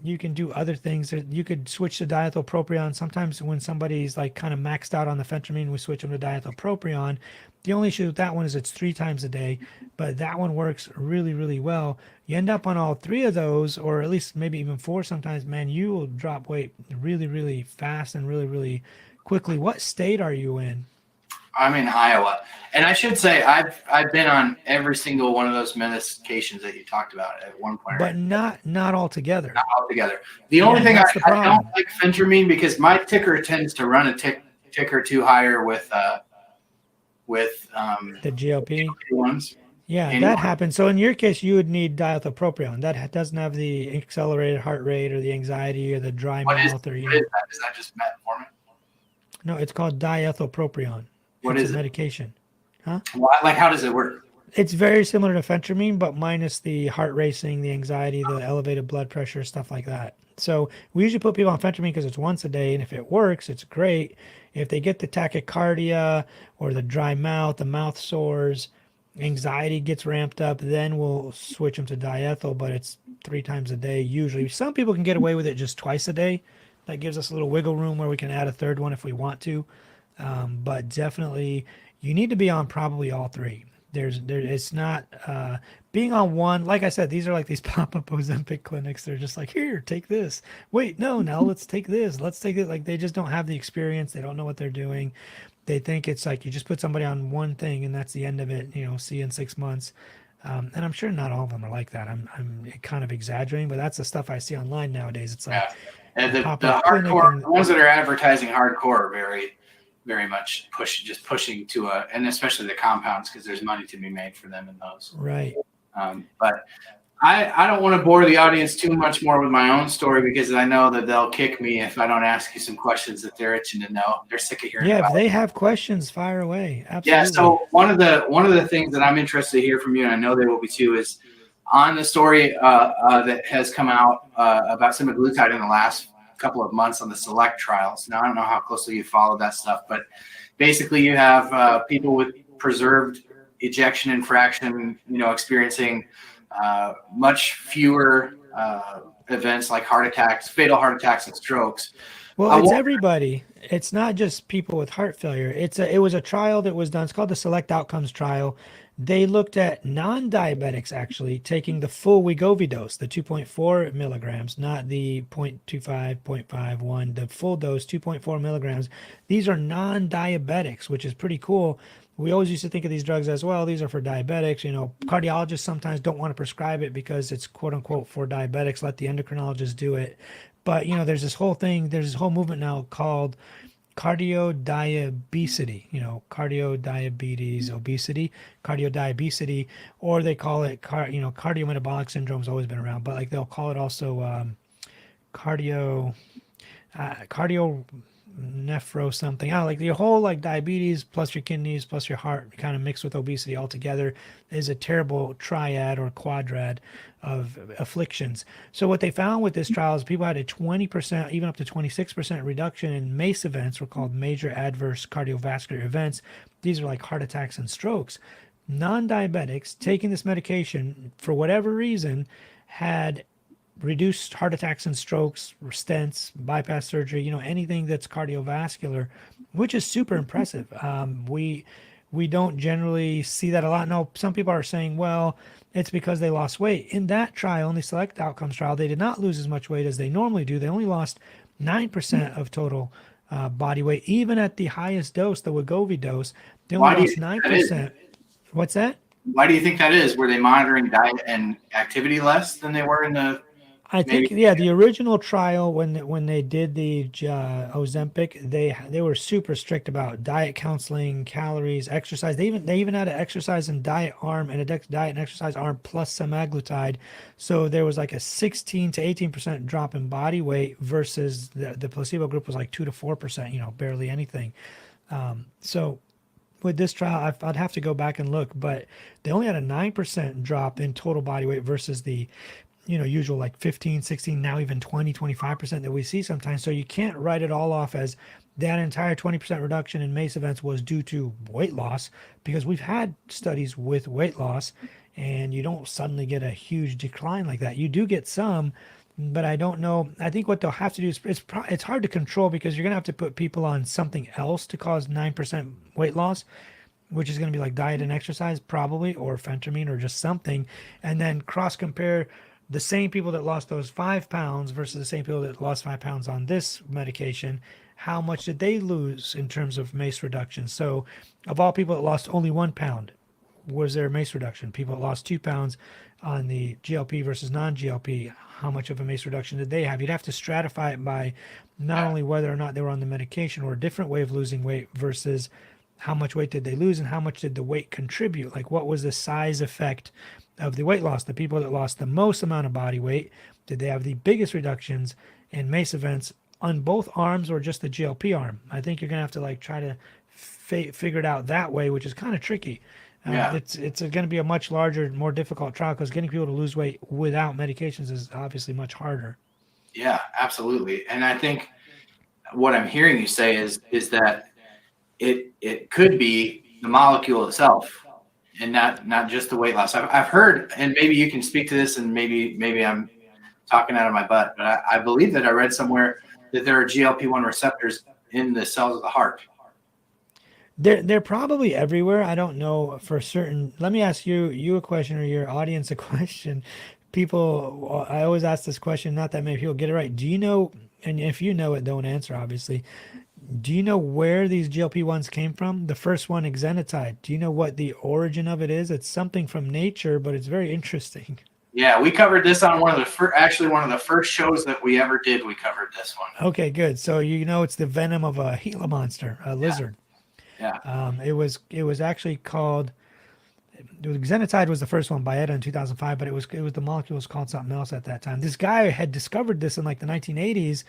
Speaker 4: You can do other things. You could switch to diethylpropion. Sometimes when somebody's like kind of maxed out on the phentermine, we switch them to diethylpropion. The only issue with that one is it's 3 times a day, but that one works really, really well. You end up on all 3 of those, or at least maybe even 4 sometimes, man, you will drop weight really, really fast and really, really quickly. What state are you in?
Speaker 2: I'm in Iowa. And I should say I've been on every single one of those medications that you talked about at one point.
Speaker 4: But not all together.
Speaker 2: Not all together. The only thing I don't like phentermine because my ticker tends to run a tick or 2 higher with
Speaker 4: the GLP-1s. Yeah,
Speaker 2: anyway.
Speaker 4: That happens. So in your case, you would need diethylpropion. That doesn't have the accelerated heart rate or the anxiety or the dry mouth.
Speaker 2: What is that? Is that just metformin?
Speaker 4: No, it's called diethylpropion.
Speaker 2: What is it?
Speaker 4: Medication. Huh?
Speaker 2: Like, how does it work?
Speaker 4: It's very similar to phentermine, but minus the heart racing, the anxiety, the elevated blood pressure, stuff like that. So we usually put people on phentermine because it's once a day, and if it works, it's great. If they get the tachycardia or the dry mouth, the mouth sores, anxiety gets ramped up, then we'll switch them to diethyl, but it's 3 times a day usually. Some people can get away with it just twice a day. That gives us a little wiggle room where we can add a 3rd one if we want to. But definitely you need to be on probably all 3. It's not being on one. Like I said, these are like these pop-up Ozempic clinics. They're just like, here, take this. Wait, no, now let's take this. Let's take it. Like they just don't have the experience. They don't know what they're doing. They think it's like you just put somebody on one thing and that's the end of it. See you in 6 months. And I'm sure not all of them are like that. I'm kind of exaggerating, but that's the stuff I see online nowadays. It's like
Speaker 2: and the hardcore the ones that are advertising hardcore are very, very much pushing to and especially the compounds because there's money to be made for them in those.
Speaker 4: Right.
Speaker 2: But I don't want to bore the audience too much more with my own story because I know that they'll kick me if I don't ask you some questions that they're itching to know. They're sick of hearing.
Speaker 4: Yeah, if they have questions, fire away. Absolutely.
Speaker 2: Yeah. So one of the things that I'm interested to hear from you, and I know they will be too, is on the story that has come out about semaglutide in the last couple of months on the SELECT trials. Now I don't know how closely you follow that stuff, but basically you have people with preserved ejection and fraction, experiencing much fewer events like heart attacks, fatal heart attacks, and strokes.
Speaker 4: Well, it's everybody. It's not just people with heart failure. It was a trial that was done. It's called the Select Outcomes Trial. They looked at non-diabetics actually taking the full Wegovy dose, the 2.4 milligrams, not the 0.25, 0.51, the full dose, 2.4 milligrams. These are non-diabetics, which is pretty cool. We always used to think of these drugs as, well, these are for diabetics. Cardiologists sometimes don't want to prescribe it because it's quote unquote for diabetics. Let the endocrinologist do it. But, there's this whole movement now called cardiodiabesity, cardiodiabetes, obesity, cardiodiabesity, or they call it, cardiometabolic syndrome's always been around, but like they'll call it also cardio nephro something. Like the whole like diabetes plus your kidneys plus your heart kind of mixed with obesity all together is a terrible triad or quadrad of afflictions. So what they found with this trial is people had a 20%, even up to 26% reduction in MACE events, were called major adverse cardiovascular events. These are like heart attacks and strokes. Non-diabetics taking this medication for whatever reason had reduced heart attacks and strokes, stents, bypass surgery, anything that's cardiovascular, which is super impressive. We don't generally see that a lot. Now, some people are saying, well, it's because they lost weight. In that trial, in the Select Outcomes trial, they did not lose as much weight as they normally do. They only lost 9% of total body weight. Even at the highest dose, the Wegovy dose, they only lost 9%. What's that?
Speaker 2: Why do you think that is? Were they monitoring diet and activity less than they were in the?
Speaker 4: I think, the original trial when they did the Ozempic, they were super strict about diet counseling, calories, exercise. They even had an exercise and diet arm and a diet and exercise arm plus semaglutide. So there was like a 16 to 18% drop in body weight versus the placebo group was like 2 to 4%, barely anything. So with this trial, I'd have to go back and look, but they only had a 9% drop in total body weight versus the usual like 15, 16, now even 20, 25% that we see sometimes. So you can't write it all off as that entire 20% reduction in MACE events was due to weight loss, because we've had studies with weight loss and you don't suddenly get a huge decline like that. You do get some, but I don't know. I think what they'll have to do is it's hard to control, because you're going to have to put people on something else to cause 9% weight loss, which is going to be like diet and exercise probably, or phentermine or just something, and then cross compare the same people that lost those 5 pounds versus the same people that lost 5 pounds on this medication. How much did they lose in terms of MACE reduction? So of all people that lost only 1 pound, was there a MACE reduction? People that lost 2 pounds on the GLP versus non-GLP, how much of a MACE reduction did they have? You'd have to stratify it by not only whether or not they were on the medication or a different way of losing weight versus how much weight did they lose and how much did the weight contribute? Like, what was the size effect of the weight loss? The people that lost the most amount of body weight, did they have the biggest reductions in MACE events on both arms or just the GLP arm? I think you're going to have to like try to figure it out that way, which is kind of tricky. It's going to be a much larger, more difficult trial, because getting people to lose weight without medications is obviously much harder.
Speaker 2: Yeah, absolutely. And I think what I'm hearing you say is that it could be the molecule itself and not just the weight loss. I've heard, and maybe you can speak to this, and maybe I'm talking out of my butt, but I believe that I read somewhere that there are GLP-1 receptors in the cells of the heart.
Speaker 4: They're probably everywhere. I don't know for certain. Let me ask you a question, or your audience a question. People, I always ask this question, not that many people get it right. Do you know, and if you know it, don't answer, obviously. Do you know where these GLP-1s came from? The first one, exenatide. Do you know what the origin of it is? It's something from nature, but it's very interesting.
Speaker 2: Yeah, we covered this on one of the first shows that we ever did. We covered this one.
Speaker 4: Okay, good. So it's the venom of a Gila monster, a lizard.
Speaker 2: Yeah.
Speaker 4: It was actually called. Exenatide was the first one, Byetta, in 2005, but it was the molecule was called something else at that time. This guy had discovered this in like the 1980s.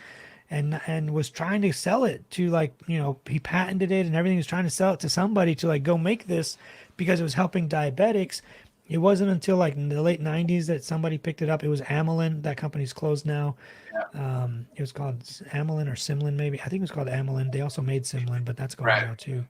Speaker 4: And was trying to sell it to he patented it and everything. He was trying to sell it to somebody to like go make this because it was helping diabetics. It wasn't until like in the late 90s that somebody picked it up. It was Amylin. That company's closed now.
Speaker 2: Yeah.
Speaker 4: It was called Amylin or Simlin maybe. I think it was called Amylin. They also made Simlin, but that's gone now too.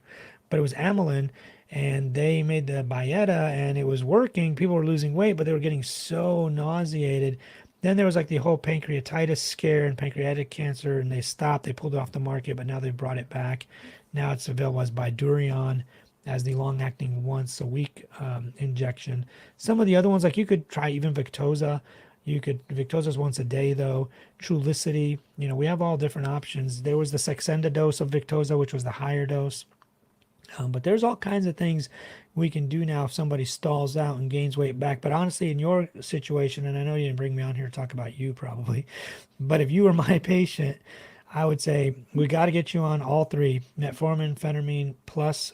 Speaker 4: but it was amylin, and they made the Byetta, and it was working. People were losing weight, but they were getting so nauseated. Then there was like the whole pancreatitis scare and pancreatic cancer, and they stopped. They pulled it off the market, but now they've brought it back. Now it's available as Bidurion, as the long-acting once-a-week injection. Some of the other ones, like you could try even Victoza. Victoza's once a day though. Trulicity, we have all different options. There was the Saxenda dose of Victoza, which was the higher dose. But there's all kinds of things we can do now if somebody stalls out and gains weight back. But honestly, in your situation, and I know you didn't bring me on here to talk about you probably, but if you were my patient, I would say we got to get you on all three: metformin, phentermine, plus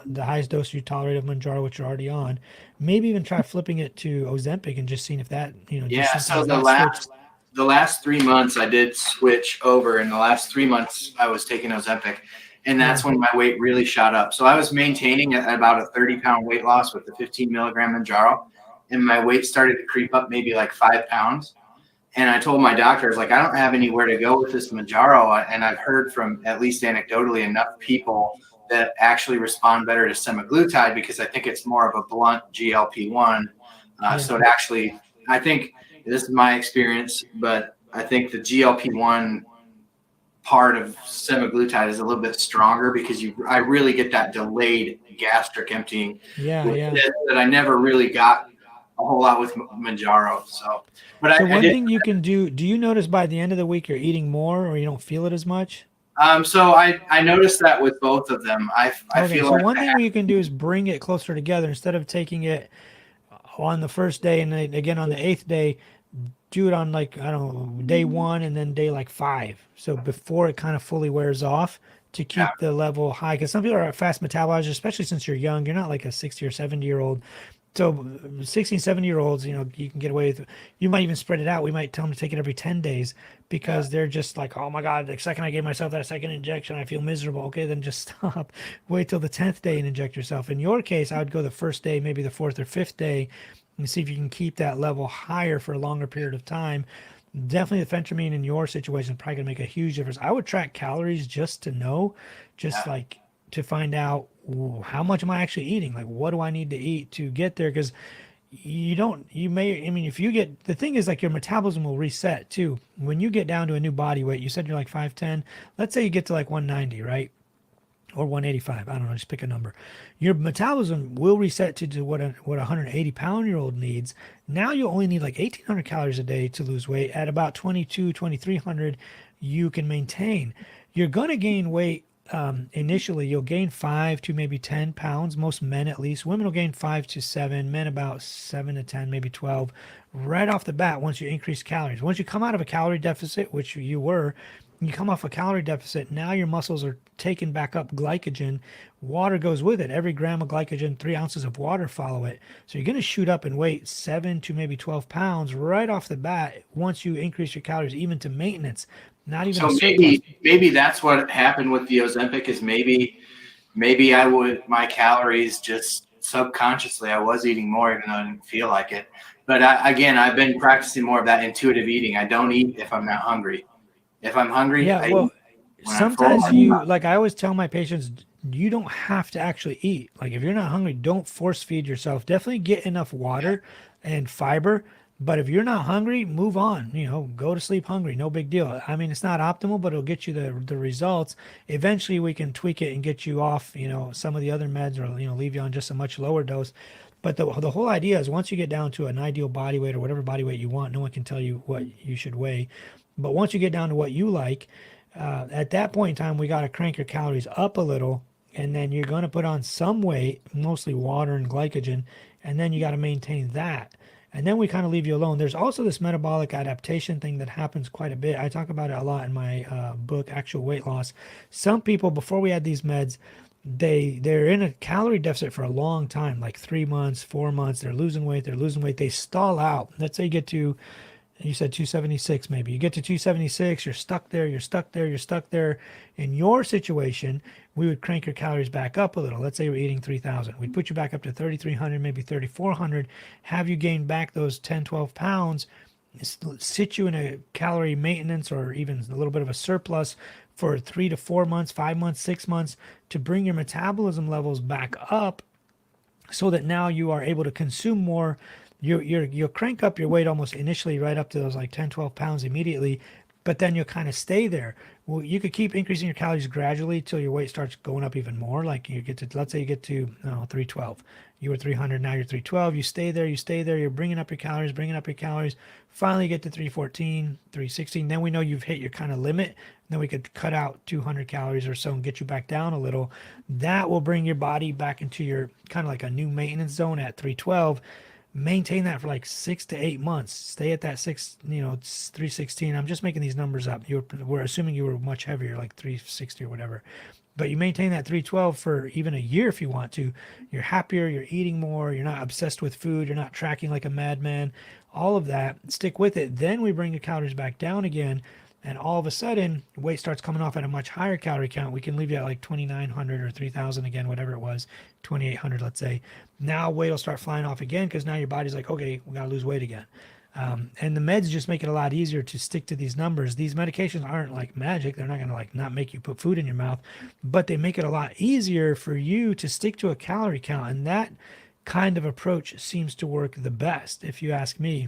Speaker 4: the highest dose you tolerate of Mounjaro, which you're already on. Maybe even try flipping it to Ozempic and just seeing if that,
Speaker 2: Yeah. So the last 3 months I did switch over. In the last 3 months I was taking Ozempic, and that's when my weight really shot up. So I was maintaining at about a 30-pound weight loss with the 15 milligram Mounjaro, and my weight started to creep up maybe like 5 pounds. And I told my doctor, I was like, I don't have anywhere to go with this Mounjaro. And I've heard from, at least anecdotally, enough people that actually respond better to semaglutide, because I think it's more of a blunt GLP-1. So it actually, I think, this is my experience, but I think the GLP-1 part of semaglutide is a little bit stronger, because I really get that delayed gastric emptying that I never really got a whole lot with Mounjaro. So
Speaker 4: one thing you can do you notice by the end of the week you're eating more, or you don't feel it as much?
Speaker 2: So I noticed that with both of them. I feel
Speaker 4: so
Speaker 2: like
Speaker 4: one thing you can do is bring it closer together. Instead of taking it on the first day and then again on the 8th day, do it on, like, I don't know, day 1 and then day like 5. So before it kind of fully wears off, to keep the level high. Because some people are fast metabolizers, especially since you're young. You're not like a 60 or 70-year-old. So 60 and 70-year-olds, you can get away with, you might even spread it out. We might tell them to take it every 10 days because they're just like, oh my God, the second I gave myself that second injection, I feel miserable. Okay, then just stop. Wait till the 10th day and inject yourself. In your case, I would go the first day, maybe the 4th or 5th day, and see if you can keep that level higher for a longer period of time. Definitely the phentermine in your situation is probably going to make a huge difference. I would track calories just to know, like to find out, how much am I actually eating? Like, what do I need to eat to get there? Because if you get, the thing is, like, your metabolism will reset too. When you get down to a new body weight, you said you're like 5'10", let's say you get to like 190, right? Or 185, I don't know, just pick a number. Your metabolism will reset to what a 180-pound-year-old needs. Now you only need like 1,800 calories a day to lose weight. At about 2,300, you can maintain. You're going to gain weight. Initially, you'll gain 5 to maybe 10 pounds. Most men, at least. Women will gain 5 to 7. Men about 7 to 10, maybe 12. Right off the bat, once you increase calories. Once you come out of a calorie deficit, which you were, you come off a calorie deficit, now your muscles are taking back up glycogen. Water goes with it. Every gram of glycogen, 3 ounces of water follow it. So you're going to shoot up in weight 7 to maybe 12 pounds right off the bat once you increase your calories, even to maintenance. Not even
Speaker 2: so maybe that's what happened with the Ozempic, is maybe my calories, just subconsciously I was eating more even though I didn't feel like it. But I've been practicing more of that intuitive eating. I don't eat if I'm not hungry. If I'm hungry,
Speaker 4: sometimes like I always tell my patients, you don't have to actually eat. Like, if you're not hungry, don't force feed yourself. Definitely get enough water and fiber. But if you're not hungry, move on. Go to sleep hungry. No big deal. I mean, it's not optimal, but it'll get you the results. Eventually, we can tweak it and get you off, some of the other meds, or leave you on just a much lower dose. But the whole idea is, once you get down to an ideal body weight, or whatever body weight you want, no one can tell you what you should weigh. But once you get down to what you like, at that point in time, we got to crank your calories up a little, and then you're going to put on some weight, mostly water and glycogen, and then you got to maintain that. And then we kind of leave you alone. There's also this metabolic adaptation thing that happens quite a bit. I talk about it a lot in my book, Actual Weight Loss. Some people, before we had these meds, they're in a calorie deficit for a long time, like 3 months, 4 months. They're losing weight. They stall out. Let's say you get to, you said 276 maybe. You get to 276, you're stuck there. In your situation, we would crank your calories back up a little. Let's say you're eating 3,000. We'd put you back up to 3,300, maybe 3,400, have you gain back those 10, 12 pounds, sit you in a calorie maintenance or even a little bit of a surplus for 3 to 4 months, 5 months, 6 months to bring your metabolism levels back up so that now you are able to consume more. You'll crank up your weight almost initially right up to those like 10, 12 pounds immediately, but then you'll kind of stay there. Well, you could keep increasing your calories gradually till your weight starts going up even more. Like you get to, let's say you get to 312. You were 300, now you're 312. You stay there. You're bringing up your calories. Finally, you get to 314, 316. Then we know you've hit your kind of limit. Then we could cut out 200 calories or so and get you back down a little. That will bring your body back into your kind of like a new maintenance zone at 312. Maintain that for like 6 to 8 months. Stay at that 316. I'm just making these numbers up. We're assuming you were much heavier, like 360 or whatever. But you maintain that 312 for even a year if you want to. You're happier, you're eating more, you're not obsessed with food, you're not tracking like a madman. All of that, stick with it. Then we bring your calories back down again. And all of a sudden, weight starts coming off at a much higher calorie count. We can leave you at like 2,900 or 3,000 again, whatever it was, 2,800, let's say. Now weight will start flying off again because now your body's like, okay, we got to lose weight again. And the meds just make it a lot easier to stick to these numbers. These medications aren't like magic. They're not going to like not make you put food in your mouth, but they make it a lot easier for you to stick to a calorie count. And that kind of approach seems to work the best, if you ask me,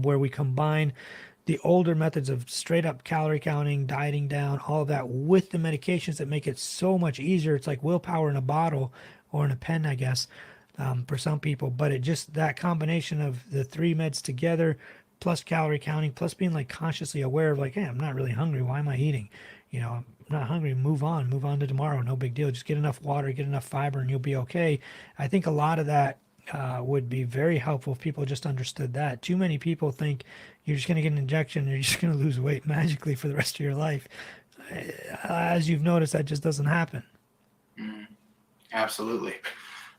Speaker 4: where we combine the older methods of straight up calorie counting, dieting down, all of that with the medications that make it so much easier. It's like willpower in a bottle or in a pen, I guess, for some people. But it just, that combination of the three meds together, plus calorie counting, plus being like consciously aware of like, hey, I'm not really hungry. Why am I eating? I'm not hungry. Move on to tomorrow. No big deal. Just get enough water, get enough fiber, and you'll be okay. I think a lot of that would be very helpful if people just understood that. Too many people think you're just going to get an injection and you're just going to lose weight magically for the rest of your life. As you've noticed, that just doesn't happen.
Speaker 2: Absolutely.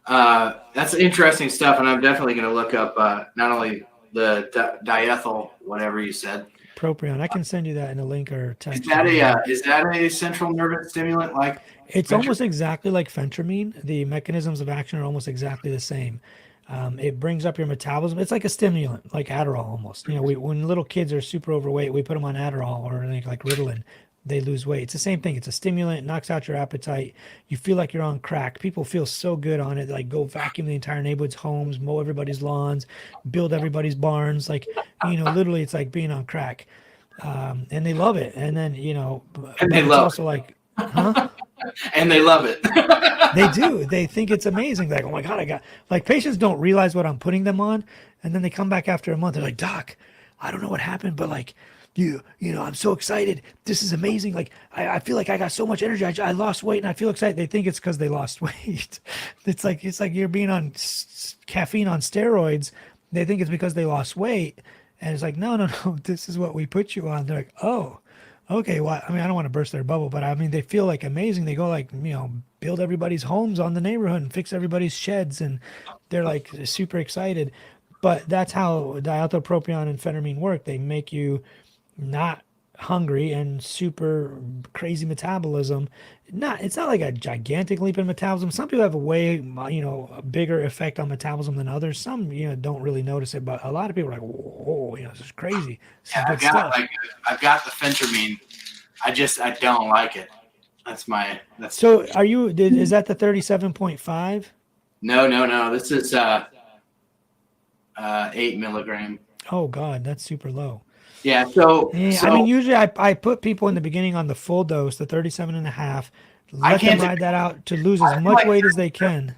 Speaker 2: That's interesting stuff, and I'm definitely going to look up not only the diethyl, whatever you said.
Speaker 4: Propion. I can send you that in a link or text.
Speaker 2: Is that a central nervous stimulant like?
Speaker 4: It's almost exactly like phentermine. The mechanisms of action are almost exactly the same. It brings up your metabolism. It's like a stimulant, like Adderall almost. When little kids are super overweight, we put them on Adderall or like Ritalin. They lose weight. It's the same thing. It's a stimulant. It knocks out your appetite. You feel like you're on crack. People feel so good on it. Like go vacuum the entire neighborhood's homes, mow everybody's lawns, build everybody's barns. Like, literally it's like being on crack. And they love it. And then,
Speaker 2: and they love
Speaker 4: also like, huh?
Speaker 2: And they love it.
Speaker 4: They do. They think it's amazing. Like, oh my God, patients don't realize what I'm putting them on. And then they come back after a month. They're like, Doc, I don't know what happened, but like, I'm so excited. This is amazing. Like, I feel like I got so much energy. I lost weight and I feel excited. They think it's because they lost weight. It's like you're being on caffeine on steroids. They think it's because they lost weight. And it's like, no. This is what we put you on. They're like, oh, okay. Well, I don't want to burst their bubble, but they feel like amazing. They go like, build everybody's homes on the neighborhood and fix everybody's sheds. And they're like super excited. But that's how diethylpropion and phentermine work. They make you not hungry and super crazy metabolism. It's not like a gigantic leap in metabolism. Some people have a way, a bigger effect on metabolism than others. Some, don't really notice it, but a lot of people are like, whoa, this is crazy. This is good stuff.
Speaker 2: I've got the phentermine. I don't like it.
Speaker 4: So is that the 37.5?
Speaker 2: No. This is 8 milligram.
Speaker 4: Oh God, that's super low.
Speaker 2: Yeah. So
Speaker 4: usually I put people in the beginning on the full dose, the 37.5. Let them ride that out to lose as much weight as they can.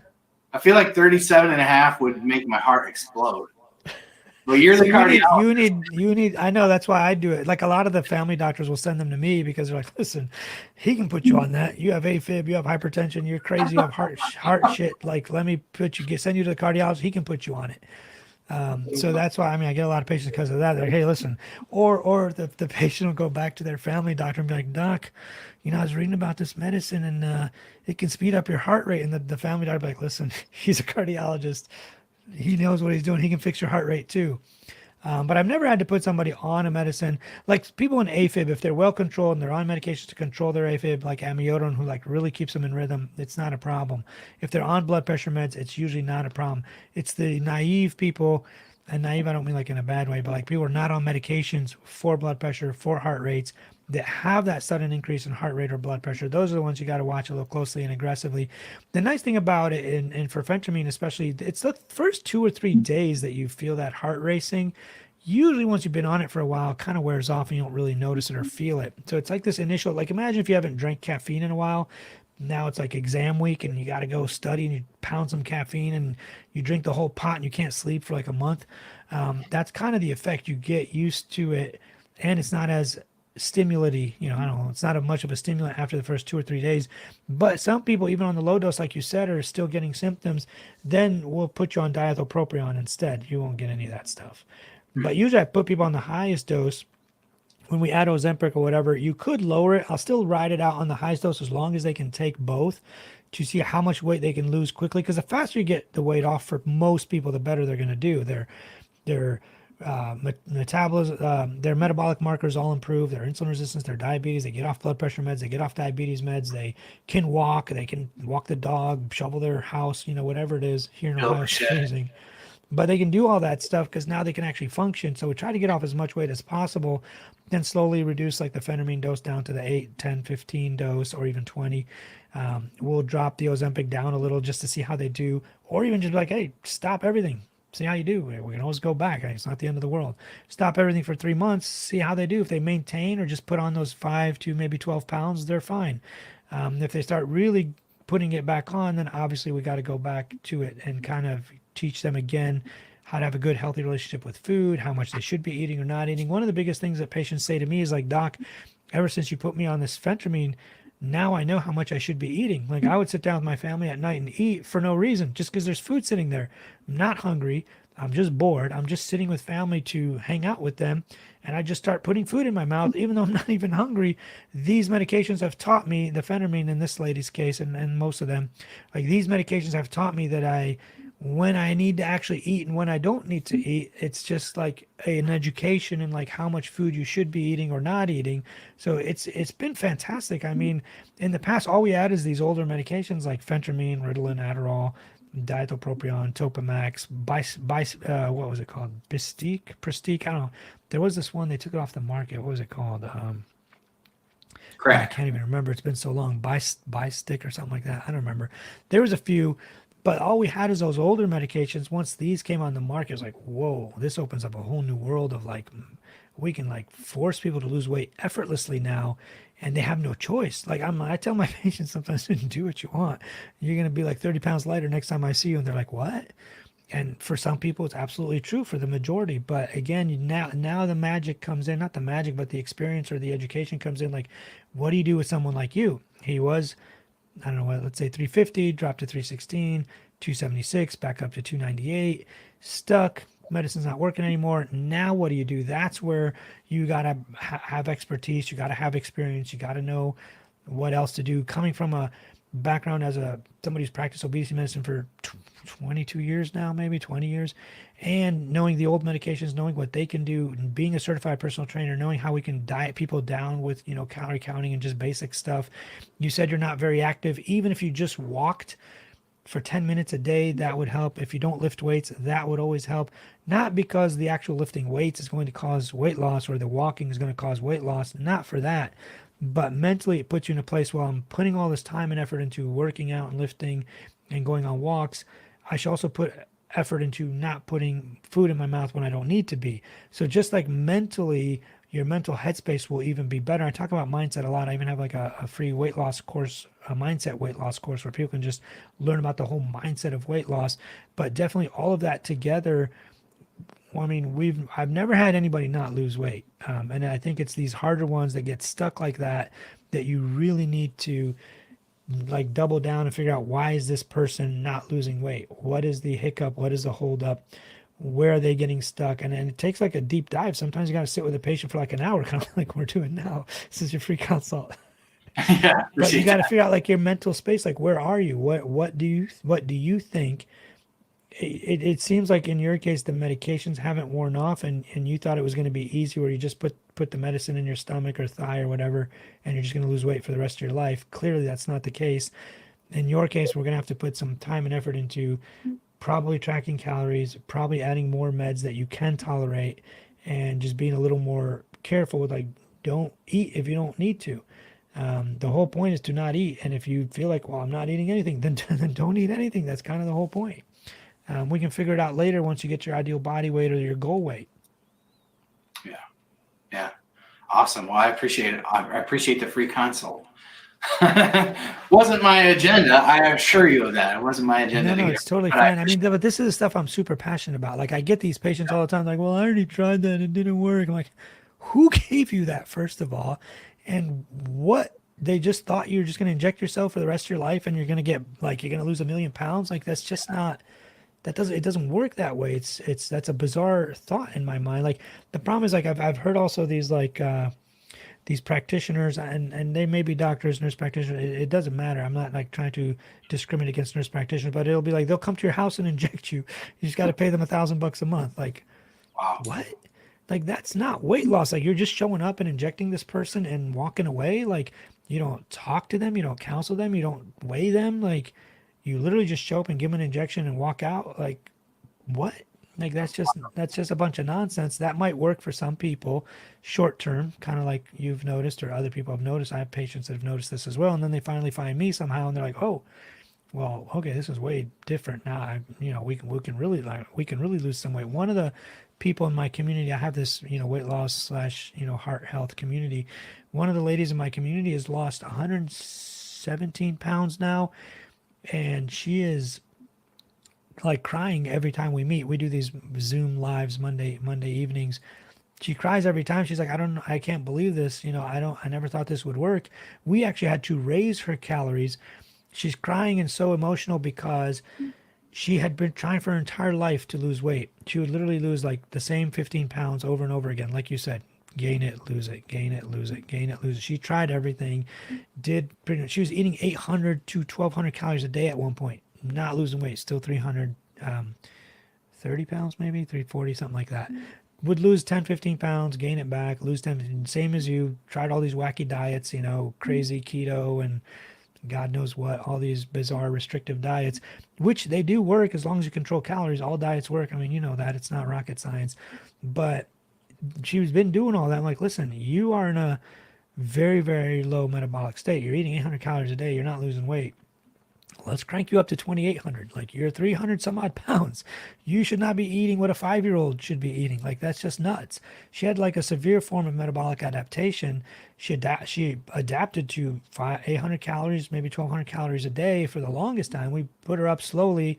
Speaker 2: I feel like 37.5 would make my heart explode. Well, you're the cardiologist.
Speaker 4: You need. I know, that's why I do it. Like a lot of the family doctors will send them to me because they're like, listen, he can put you on that. You have AFib, you have hypertension, you're crazy, you have heart shit. Like, let me send you to the cardiologist. He can put you on it. So that's why, I get a lot of patients because of that. They're like, hey, listen, or the patient will go back to their family doctor and be like, Doc, I was reading about this medicine and it can speed up your heart rate. And the family doctor will be like, listen, he's a cardiologist. He knows what he's doing. He can fix your heart rate too. But I've never had to put somebody on a medicine like people in AFib, if they're well controlled and they're on medications to control their AFib, like amiodarone, who like really keeps them in rhythm, it's not a problem. If they're on blood pressure meds, it's usually not a problem. It's the naive people, and naive I don't mean like in a bad way, but like people are not on medications for blood pressure, for heart rates. that have that sudden increase in heart rate or blood pressure, those are the ones you got to watch a little closely and aggressively. The nice thing about it, and for phentermine especially, it's the first 2 or 3 days that you feel that heart racing. Usually once you've been on it for a while, it kind of wears off and you don't really notice it or feel it. So it's like this initial, like imagine if you haven't drank caffeine in a while. Now it's like exam week and you got to go study and you pound some caffeine and you drink the whole pot and you can't sleep for like a month. That's kind of the effect. You get used to it and it's not as stimulating, I don't know, it's not much of a stimulant after the first 2 or 3 days. But some people, even on the low dose, like you said, are still getting symptoms. Then we'll put you on diethopropion instead. You won't get any of that stuff. But usually I put people on the highest dose. When we add Ozempic or whatever, you could lower it. I'll still ride it out on the highest dose as long as they can take both to see how much weight they can lose quickly. Because the faster you get the weight off for most people, the better they're going to do. Their metabolism, their metabolic markers all improve. Their insulin resistance, their diabetes. They get off blood pressure meds. They get off diabetes meds. They can walk. They can walk the dog, shovel their house. Whatever it is. Here in Ohio, it's freezing. But they can do all that stuff because now they can actually function. So we try to get off as much weight as possible, then slowly reduce like the phentermine dose down to the 8, 10, 15 dose or even 20. We'll drop the Ozempic down a little just to see how they do, or even just be like, hey, stop everything. See how you do. We can always go back. It's not the end of the world. Stop everything for 3 months. See how they do. If they maintain or just put on those 5 to maybe 12 pounds, they're fine. If they start really putting it back on, then obviously we got to go back to it and kind of teach them again how to have a good, healthy relationship with food, how much they should be eating or not eating. One of the biggest things that patients say to me is like, Doc, ever since you put me on this phentermine, now I know how much I should be eating. Like I would sit down with my family at night and eat for no reason, just because there's food sitting there. I'm not hungry. I'm just bored. I'm just sitting with family to hang out with them. And I just start putting food in my mouth, even though I'm not even hungry. These medications have taught me, the phentermine in this lady's case, and most of them, like these medications have taught me that when I need to actually eat and when I don't need to eat, it's just like an education in like how much food you should be eating or not eating. So it's been fantastic. I mean, in the past, all we had is these older medications like phentermine, Ritalin, Adderall, diethopropion, Topamax, what was it called? Prestique. I don't know. There was this one, they took it off the market. What was it called?
Speaker 2: Correct.
Speaker 4: I can't even remember. It's been so long. Stick or something like that. I don't remember. There was a few, but all we had is those older medications. Once these came on the market, it was like, whoa, this opens up a whole new world of like, we can like force people to lose weight effortlessly now, and they have no choice. Like I tell my patients sometimes, do what you want. You're going to be like 30 pounds lighter next time I see you. And they're like, what? And for some people, it's absolutely true for the majority. But again, now the magic comes in, not the magic, but the experience or the education comes in. Like, what do you do with someone like you? He was, I don't know what, let's say 350, dropped to 316, 276, back up to 298, stuck. Medicine's not working anymore. Now what do? That's where you got to have expertise. You got to have experience. You got to know what else to do. Coming from a background as somebody who's practiced obesity medicine for 22 years now, maybe 20 years, and knowing the old medications, knowing what they can do, and being a certified personal trainer, knowing how we can diet people down with, calorie counting and just basic stuff. You said you're not very active. Even if you just walked for 10 minutes a day, that would help. If you don't lift weights, that would always help. Not because the actual lifting weights is going to cause weight loss or the walking is going to cause weight loss, not for that. But mentally, it puts you in a place where I'm putting all this time and effort into working out and lifting and going on walks. I should also put effort into not putting food in my mouth when I don't need to be. So just like mentally, your mental headspace will even be better. I talk about mindset a lot. I even have like a free weight loss course, a mindset weight loss course where people can just learn about the whole mindset of weight loss. But definitely all of that together, I mean, I've never had anybody not lose weight. And I think it's these harder ones that get stuck like that you really need to like double down and figure out, why is this person not losing weight? What is the hiccup? What is the holdup? Where are they getting stuck? And it takes like a deep dive. Sometimes you got to sit with a patient for like an hour, kind of like we're doing now. This is your free consult.
Speaker 2: Yeah,
Speaker 4: but you got to figure out like your mental space. Like, where are you? What do you think? It seems like in your case, the medications haven't worn off, and you thought it was going to be easy where you just put the medicine in your stomach or thigh or whatever, and you're just going to lose weight for the rest of your life. Clearly, that's not the case. In your case, we're going to have to put some time and effort into probably tracking calories, probably adding more meds that you can tolerate, and just being a little more careful with like, don't eat if you don't need to. The whole point is to not eat. And if you feel like, well, I'm not eating anything, then, then don't eat anything. That's kind of the whole point. We can figure it out later once you get your ideal body weight or your goal weight.
Speaker 2: Yeah. Yeah. Awesome. Well, I appreciate it. I appreciate the free consult. Wasn't my agenda. I assure you of that. It wasn't my agenda.
Speaker 4: No, it's totally fine. I mean, but this is the stuff I'm super passionate about. Like, I get these patients all the time, like, well, I already tried that. It didn't work. I'm like, who gave you that, first of all? And what, they just thought you were just going to inject yourself for the rest of your life and you're going to get, like, you're going to lose 1 million pounds? Like, that's just not, it doesn't work that way. That's a bizarre thought in my mind. Like, the problem is, like, I've heard also these, like, these practitioners, and they may be doctors, nurse practitioners. It doesn't matter. I'm not like trying to discriminate against nurse practitioners, but it'll be like they'll come to your house and inject you. You just got to pay them $1,000 a month. Like,
Speaker 2: wow.
Speaker 4: What? Like, that's not weight loss. Like, you're just showing up and injecting this person and walking away. Like, you don't talk to them, you don't counsel them, you don't weigh them. Like, you literally just show up and give them an injection and walk out. Like, what? Like, that's just a bunch of nonsense. That might work for some people short term, kind of like you've noticed or other people have noticed. I have patients that have noticed this as well, and then they finally find me somehow and they're like, oh, well, okay, this is way different now. We can really lose some weight. One of the people in my community, I have this weight loss / heart health community. One of the ladies in my community has lost 117 pounds now, and she is like crying every time we meet. We do these Zoom lives Monday evenings. She cries every time. She's like, I can't believe this. I never thought this would work. We actually had to raise her calories. She's crying and so emotional because she had been trying for her entire life to lose weight. She would literally lose like the same 15 pounds over and over again. Like you said, gain it, lose it, gain it, lose it, gain it, lose it. She tried everything, she was eating 800 to 1,200 calories a day at one point. Not losing weight, still 330 pounds, maybe 340, something like that. Would lose 10, 15 pounds, gain it back, lose 10, same as you. Tried all these wacky diets, crazy keto and God knows what, all these bizarre restrictive diets, which they do work as long as you control calories. All diets work. I mean, you know that. It's not rocket science. But she's been doing all that. I'm like, listen, you are in a very, very low metabolic state. You're eating 800 calories a day. You're not losing weight. Let's crank you up to 2,800. Like, you're 300 some odd pounds. You should not be eating what a 5-year-old should be eating. Like, that's just nuts. She had like a severe form of metabolic adaptation. She adapted to 800 calories, maybe 1,200 calories a day for the longest time. We put her up slowly,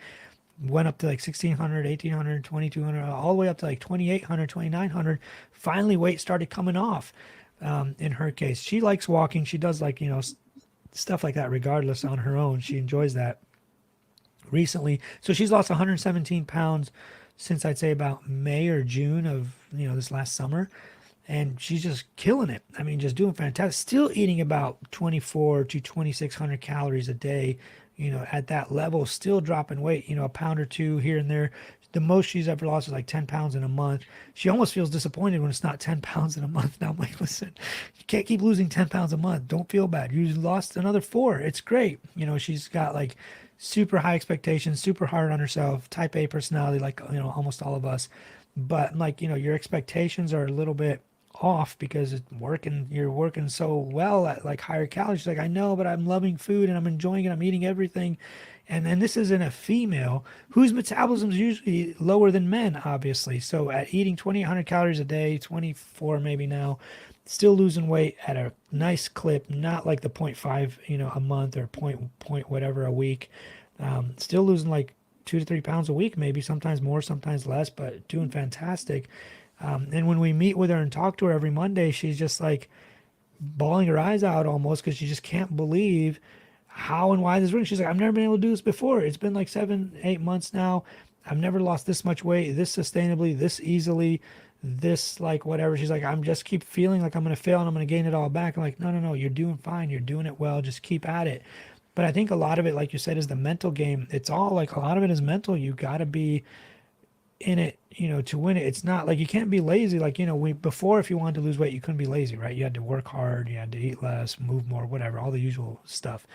Speaker 4: went up to like 1,600, 1,800, 2,200, all the way up to like 2,800, 2,900. Finally, weight started coming off. In her case, she likes walking. She does like, stuff like that regardless on her own. She enjoys that. Recently, so she's lost 117 pounds since I'd say about May or June of this last summer, and she's just killing it. I mean, just doing fantastic. Still eating about 2,400 to 2,600 calories a day, at that level. Still dropping weight, a pound or two here and there. The most she's ever lost is like 10 pounds in a month. She almost feels disappointed when it's not 10 pounds in a month. Now I'm like, listen, you can't keep losing 10 pounds a month. Don't feel bad. You lost another 4. It's great. She's got like super high expectations, super hard on herself, type A personality, like, almost all of us. But like, your expectations are a little bit off because you're working so well at like higher calories. She's like, I know, but I'm loving food and I'm enjoying it. I'm eating everything. And then this is in a female whose metabolism is usually lower than men, obviously. So at eating 2,800 calories a day, 24 maybe now, still losing weight at a nice clip, not like the 0.5, a month or point whatever a week. Still losing like 2 to 3 pounds a week, maybe sometimes more, sometimes less, but doing fantastic. And when we meet with her and talk to her every Monday, she's just like bawling her eyes out almost because she just can't believe how and why this is working. She's like, I've never been able to do this before. It's been like 7-8 months now. I've never lost this much weight, this sustainably, this easily, this like whatever. She's like, I'm just keep feeling like I'm going to fail and I'm going to gain it all back. I'm like, no, you're doing fine. You're doing it well. Just keep at it. But I think a lot of it, like you said, is the mental game. It's all like a lot of it is mental. You got to be in it, to win it. It's not like you can't be lazy. Like, before, if you wanted to lose weight, you couldn't be lazy, right? You had to work hard, you had to eat less, move more, whatever, all the usual stuff.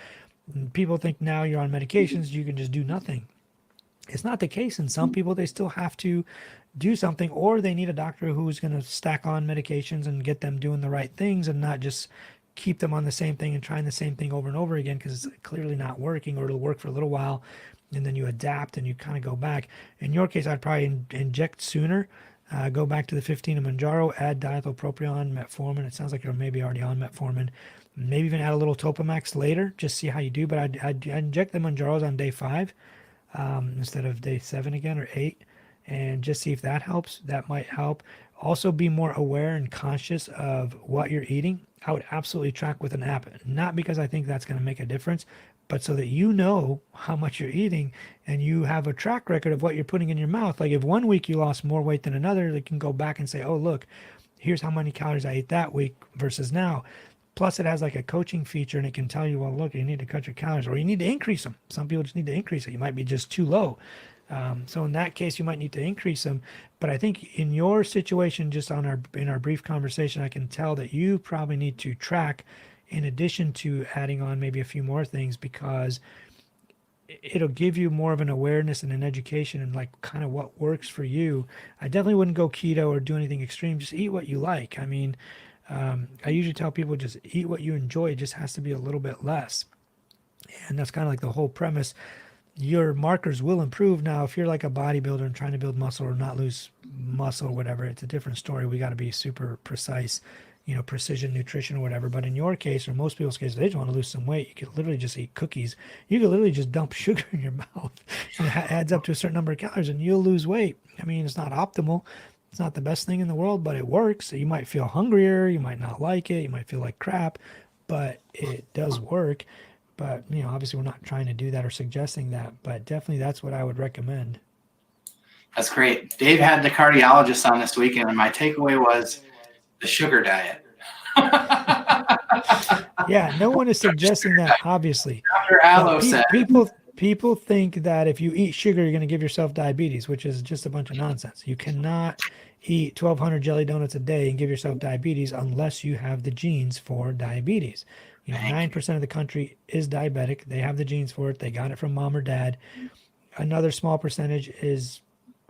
Speaker 4: People think now you're on medications, you can just do nothing. It's not the case. And some people, they still have to do something, or they need a doctor who's going to stack on medications and get them doing the right things and not just keep them on the same thing and trying the same thing over and over again because it's clearly not working, or it'll work for a little while and then you adapt and you kind of go back. In your case, I'd probably inject sooner. Go back to the 15 of Mounjaro, add diethylpropion, metformin. It sounds like you're maybe already on metformin. Maybe even add a little Topamax later, just see how you do. But I'd inject the Mounjaros on day 5 instead of day 7 again, or 8, and just see if that helps. That might help. Also, be more aware and conscious of what you're eating. I would absolutely track with an app, not because I think that's going to make a difference, but so that you know how much you're eating and you have a track record of what you're putting in your mouth. Like if one week you lost more weight than another, you can go back and say, oh, look, here's how many calories I ate that week versus now. Plus, it has like a coaching feature, and it can tell you, well, look, you need to cut your calories, or you need to increase them. Some people just need to increase it. You might be just too low. So in that case, you might need to increase them. But I think in your situation, just in our brief conversation, I can tell that you probably need to track in addition to adding on maybe a few more things, because it'll give you more of an awareness and an education and like kind of what works for you. I definitely wouldn't go keto or do anything extreme. Just eat what you like. I mean, I usually tell people just eat what you enjoy. It just has to be a little bit less. And that's kind of like the whole premise. Your markers will improve. Now, if you're like a bodybuilder and trying to build muscle or not lose muscle or whatever, it's a different story. We got to be super precise, precision nutrition or whatever. But in your case, or most people's case, they just want to lose some weight. You could literally just eat cookies. You could literally just dump sugar in your mouth, and it adds up to a certain number of calories, and you'll lose weight. I mean, it's not optimal. It's not the best thing in the world, but it works. So you might feel hungrier. You might not like it. You might feel like crap, but it does work. But, obviously we're not trying to do that or suggesting that, but definitely that's what I would recommend.
Speaker 2: That's great. Dave had the cardiologist on this weekend, and my takeaway was the sugar diet.
Speaker 4: Yeah, no one is suggesting that, obviously.
Speaker 2: Dr. Alo said.
Speaker 4: People think that if you eat sugar, you're going to give yourself diabetes, which is just a bunch of nonsense. You cannot eat 1,200 jelly donuts a day and give yourself diabetes unless you have the genes for diabetes. 9% of the country is diabetic. They have the genes for it. They got it from mom or dad. Another small percentage is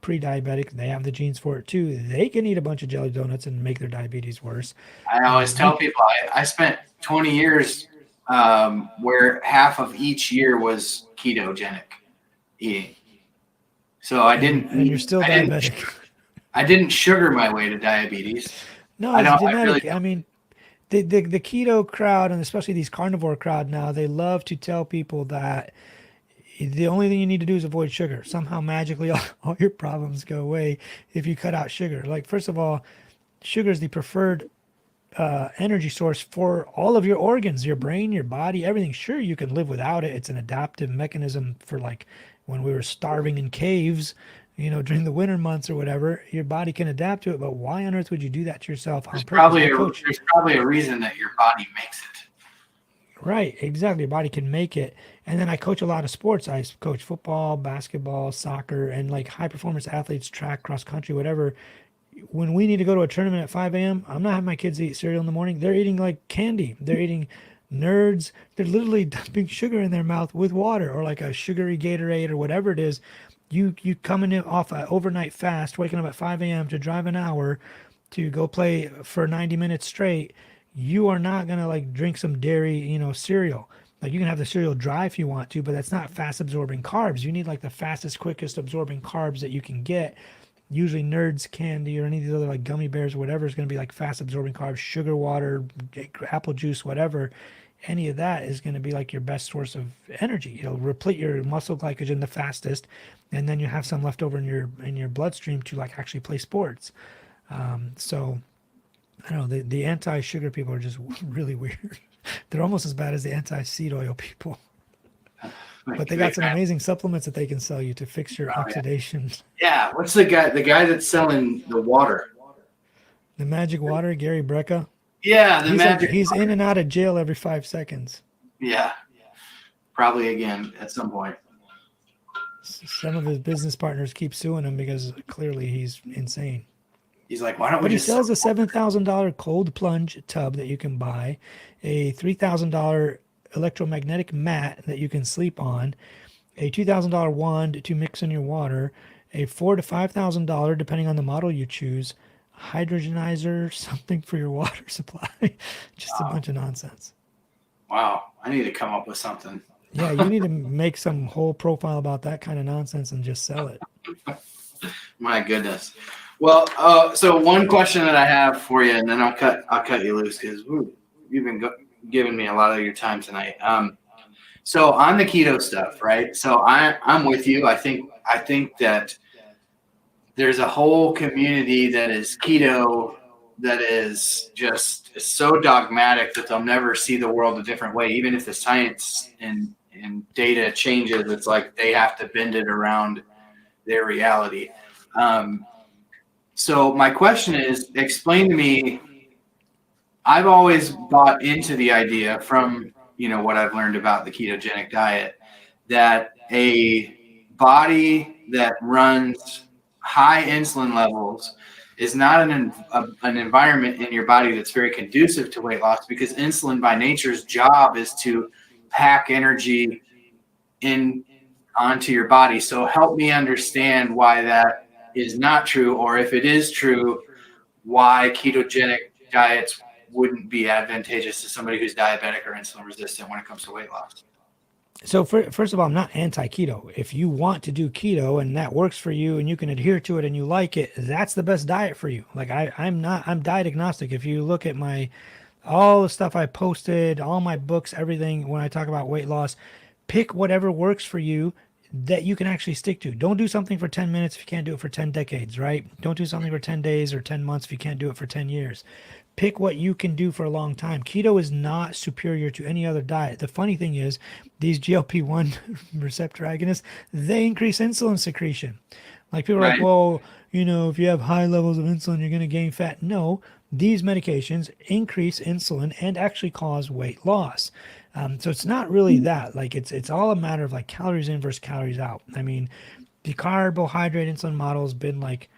Speaker 4: pre-diabetic. They have the genes for it too. They can eat a bunch of jelly donuts and make their diabetes worse.
Speaker 2: I always tell people I spent 20 years where half of each year was ketogenic eating. So I didn't.
Speaker 4: And you're still diabetic.
Speaker 2: I didn't sugar my way to diabetes.
Speaker 4: No, it's genetic. I mean, the keto crowd, and especially these carnivore crowd now, they love to tell people that the only thing you need to do is avoid sugar. Somehow magically all your problems go away if you cut out sugar. Like, first of all, sugar is the preferred energy source for all of your organs, your brain, your body, everything. Sure, you can live without it. It's an adaptive mechanism for like when we were starving in caves, during the winter months or whatever, your body can adapt to it. But why on earth would you do that to yourself?
Speaker 2: There's probably a reason that your body makes it.
Speaker 4: Right, exactly. Your body can make it. And then I coach a lot of sports. I coach football, basketball, soccer, and like high performance athletes, track, cross country, whatever. When we need to go to a tournament at 5 a.m., I'm not having my kids eat cereal in the morning. They're eating like candy. They're eating Nerds. They're literally dumping sugar in their mouth with water, or like a sugary Gatorade or whatever it is. You coming in off an overnight fast, waking up at 5 a.m. to drive an hour to go play for 90 minutes straight. You are not going to like drink some dairy, cereal. Like you can have the cereal dry if you want to, but that's not fast absorbing carbs. You need like the fastest, quickest absorbing carbs that you can get. Usually Nerds candy or any of these other like gummy bears or whatever is going to be like fast absorbing carbs, sugar water, apple juice, whatever. Any of that is going to be like your best source of energy. It'll replete your muscle glycogen the fastest, and then you have some left over in your bloodstream to like actually play sports. So I don't know, the anti-sugar people are just really weird. They're almost as bad as the anti-seed oil people. But they got some amazing supplements that they can sell you to fix your oxidation.
Speaker 2: Yeah, what's the guy that's selling the water?
Speaker 4: The magic water, Gary Brecka.
Speaker 2: Yeah,
Speaker 4: he's in and out of jail every 5 seconds.
Speaker 2: Yeah, probably again at some point.
Speaker 4: Some of his business partners keep suing him because clearly he's insane.
Speaker 2: He's like, why don't we?
Speaker 4: But he sells a $7,000 cold plunge tub that you can buy, a $3,000 electromagnetic mat that you can sleep on, a $2,000 wand to mix in your water, a $4,000 to $5,000, depending on the model you choose, hydrogenizer, something for your water supply. Just a bunch of nonsense.
Speaker 2: Wow. I need to come up with something.
Speaker 4: Yeah, you need to make some whole profile about that kind of nonsense and just sell it.
Speaker 2: My goodness. Well, so one question that I have for you, and then I'll cut you loose because you've been giving me a lot of your time tonight. So on the keto stuff, right? So I'm with you. I think that there's a whole community that is keto that is just so dogmatic that they'll never see the world a different way. Even if the science and data changes, it's like they have to bend it around their reality. So my question is, explain to me, I've always bought into the idea from, what I've learned about the ketogenic diet, that a body that runs high insulin levels is not an environment in your body that's very conducive to weight loss, because insulin by nature's job is to pack energy onto your body. So help me understand why that is not true, or if it is true, why ketogenic diets wouldn't be advantageous to somebody who's diabetic or insulin resistant when it comes to weight loss.
Speaker 4: So first of all, I'm not anti-keto. If you want to do keto and that works for you and you can adhere to it and you like it, that's the best diet for you. Like I'm diet agnostic. If you look at all the stuff I posted, all my books, everything, when I talk about weight loss, pick whatever works for you that you can actually stick to. Don't do something for 10 minutes if you can't do it for 10 decades, right? Don't do something for 10 days or 10 months if you can't do it for 10 years. Pick what you can do for a long time. Keto is not superior to any other diet. The funny thing is, these GLP-1 receptor agonists, they increase insulin secretion. Like people are like, well, if you have high levels of insulin, you're going to gain fat. No, these medications increase insulin and actually cause weight loss. So it's not really that. Like it's all a matter of like calories in versus calories out. I mean, the carbohydrate insulin model has been like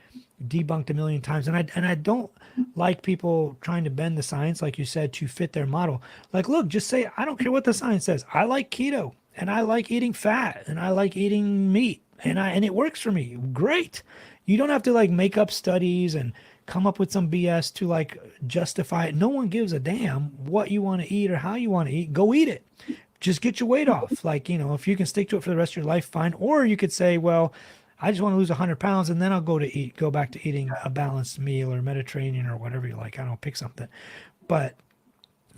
Speaker 4: debunked a million times, and I don't like people trying to bend the science, like you said, to fit their model. Like, look, just say, I don't care what the science says. I like keto, and I like eating fat, and I like eating meat, and it works for me. Great. You don't have to like make up studies and come up with some BS to like justify it. No one gives a damn what you want to eat or how you want to eat. Go eat it. Just get your weight off. Like, if you can stick to it for the rest of your life, fine. Or you could say, well, I just want to lose 100 pounds and then I'll go back to eating a balanced meal or Mediterranean or whatever you like. I don't know, pick something. But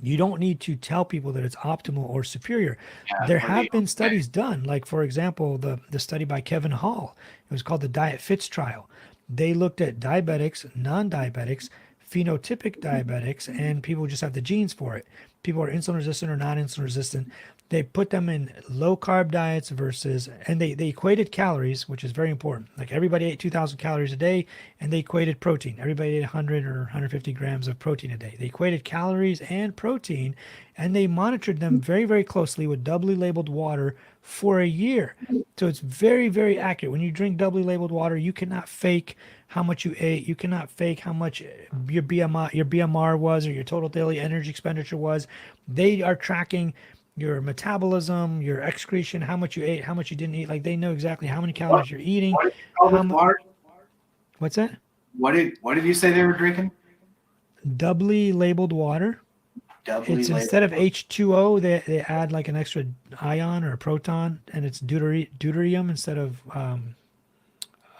Speaker 4: you don't need to tell people that it's optimal or superior. There have been studies done. Like, for example, the study by Kevin Hall, it was called the Diet Fits trial. They looked at diabetics, non-diabetics, phenotypic diabetics, and people who just have the genes for it. People who are insulin resistant or not insulin resistant. They put them in low carb diets and they equated calories, which is very important. Like everybody ate 2,000 calories a day, and they equated protein. Everybody ate 100 or 150 grams of protein a day. They equated calories and protein, and they monitored them very, very closely with doubly labeled water for a year. So it's very, very accurate. When you drink doubly labeled water, you cannot fake how much you ate. You cannot fake how much your BMR was or your total daily energy expenditure was. They are tracking your metabolism, your excretion, how much you ate, how much you didn't eat. Like they know exactly how many calories you're eating. What's that?
Speaker 2: What did you say they were drinking?
Speaker 4: Doubly labeled water. Instead of H2O, they add like an extra ion or a proton, and it's deuterium instead of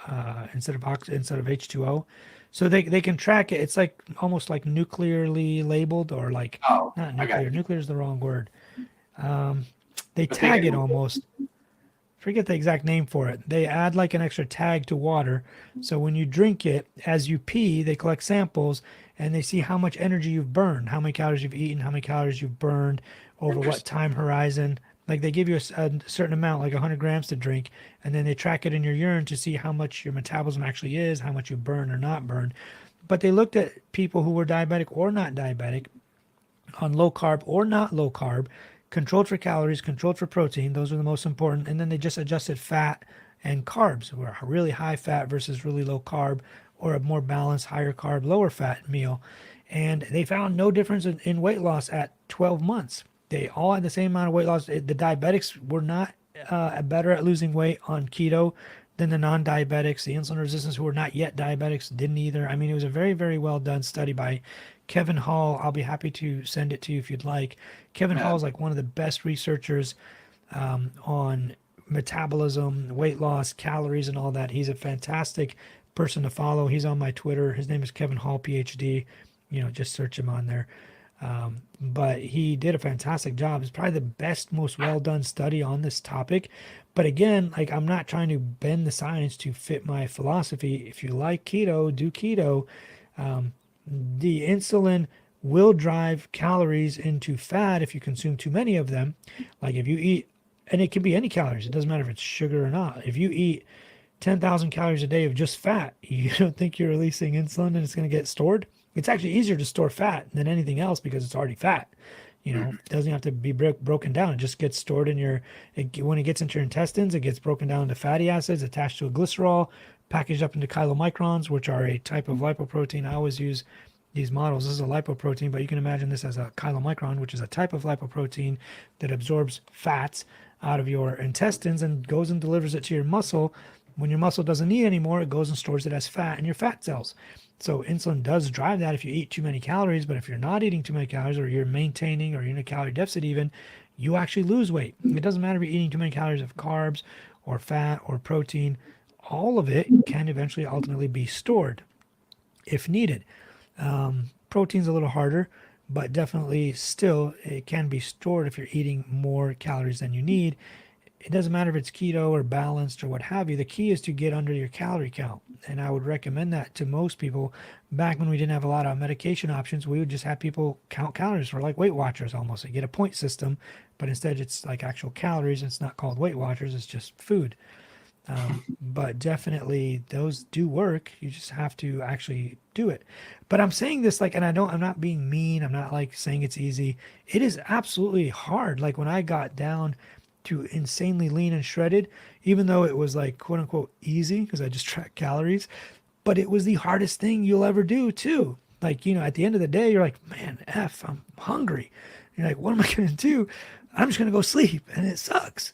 Speaker 4: H2O. So they can track it. It's like almost like nuclearly labeled, or like not nuclear. Nuclear is the wrong word. They tag it almost. Forget the exact name for it. They add like an extra tag to water. So when you drink it, as you pee, they collect samples and they see how much energy you've burned, how many calories you've eaten, how many calories you've burned over what time horizon. Like they give you a certain amount, like 100 grams to drink, and then they track it in your urine to see how much your metabolism actually is, how much you burn or not burn. But they looked at people who were diabetic or not diabetic on low carb or not low carb, controlled for calories, controlled for protein. Those are the most important. And then they just adjusted fat and carbs, where a really high fat versus really low carb, or a more balanced, higher carb, lower fat meal. And they found no difference in weight loss at 12 months. They all had the same amount of weight loss. The diabetics were not better at losing weight on keto Then the non-diabetics, the insulin resistance who were not yet diabetics didn't either. I mean, it was a very, very well done study by Kevin Hall. I'll be happy to send it to you if you'd like. Kevin Hall is like one of the best researchers on metabolism, weight loss, calories, and all that. He's a fantastic person to follow. He's on my Twitter. His name is Kevin Hall, PhD. Just search him on there. But he did a fantastic job. It's probably the best, most well done study on this topic. But again, like, I'm not trying to bend the science to fit my philosophy. If you like keto, do keto. The insulin will drive calories into fat if you consume too many of them. Like if you eat, and it can be any calories, it doesn't matter if it's sugar or not. If you eat 10,000 calories a day of just fat, you don't think you're releasing insulin and it's going to get stored? It's actually easier to store fat than anything else because it's already fat. It doesn't have to be broken down. It just gets stored in when it gets into your intestines, it gets broken down into fatty acids attached to a glycerol, packaged up into chylomicrons, which are a type of lipoprotein. I always use these models. This is a lipoprotein, but you can imagine this as a chylomicron, which is a type of lipoprotein that absorbs fats out of your intestines and goes and delivers it to your muscle. When your muscle doesn't need anymore, it goes and stores it as fat in your fat cells. So insulin does drive that if you eat too many calories, but if you're not eating too many calories, or you're maintaining, or you're in a calorie deficit even, you actually lose weight. It doesn't matter if you're eating too many calories of carbs or fat or protein. All of it can eventually ultimately be stored if needed. Protein's a little harder, but definitely still it can be stored if you're eating more calories than you need. It doesn't matter if it's keto or balanced or what have you. The key is to get under your calorie count. And I would recommend that to most people. Back when we didn't have a lot of medication options, we would just have people count calories for like Weight Watchers almost. They get a point system, but instead it's like actual calories. It's not called Weight Watchers. It's just food. But definitely those do work. You just have to actually do it. But I'm saying this like, and I'm not being mean. I'm not like saying it's easy. It is absolutely hard. Like when I got down to insanely lean and shredded, even though it was like quote unquote easy because I just tracked calories, but it was the hardest thing you'll ever do too. Like, at the end of the day, you're like, man, I'm hungry. You're like, what am I going to do? I'm just going to go sleep, and it sucks.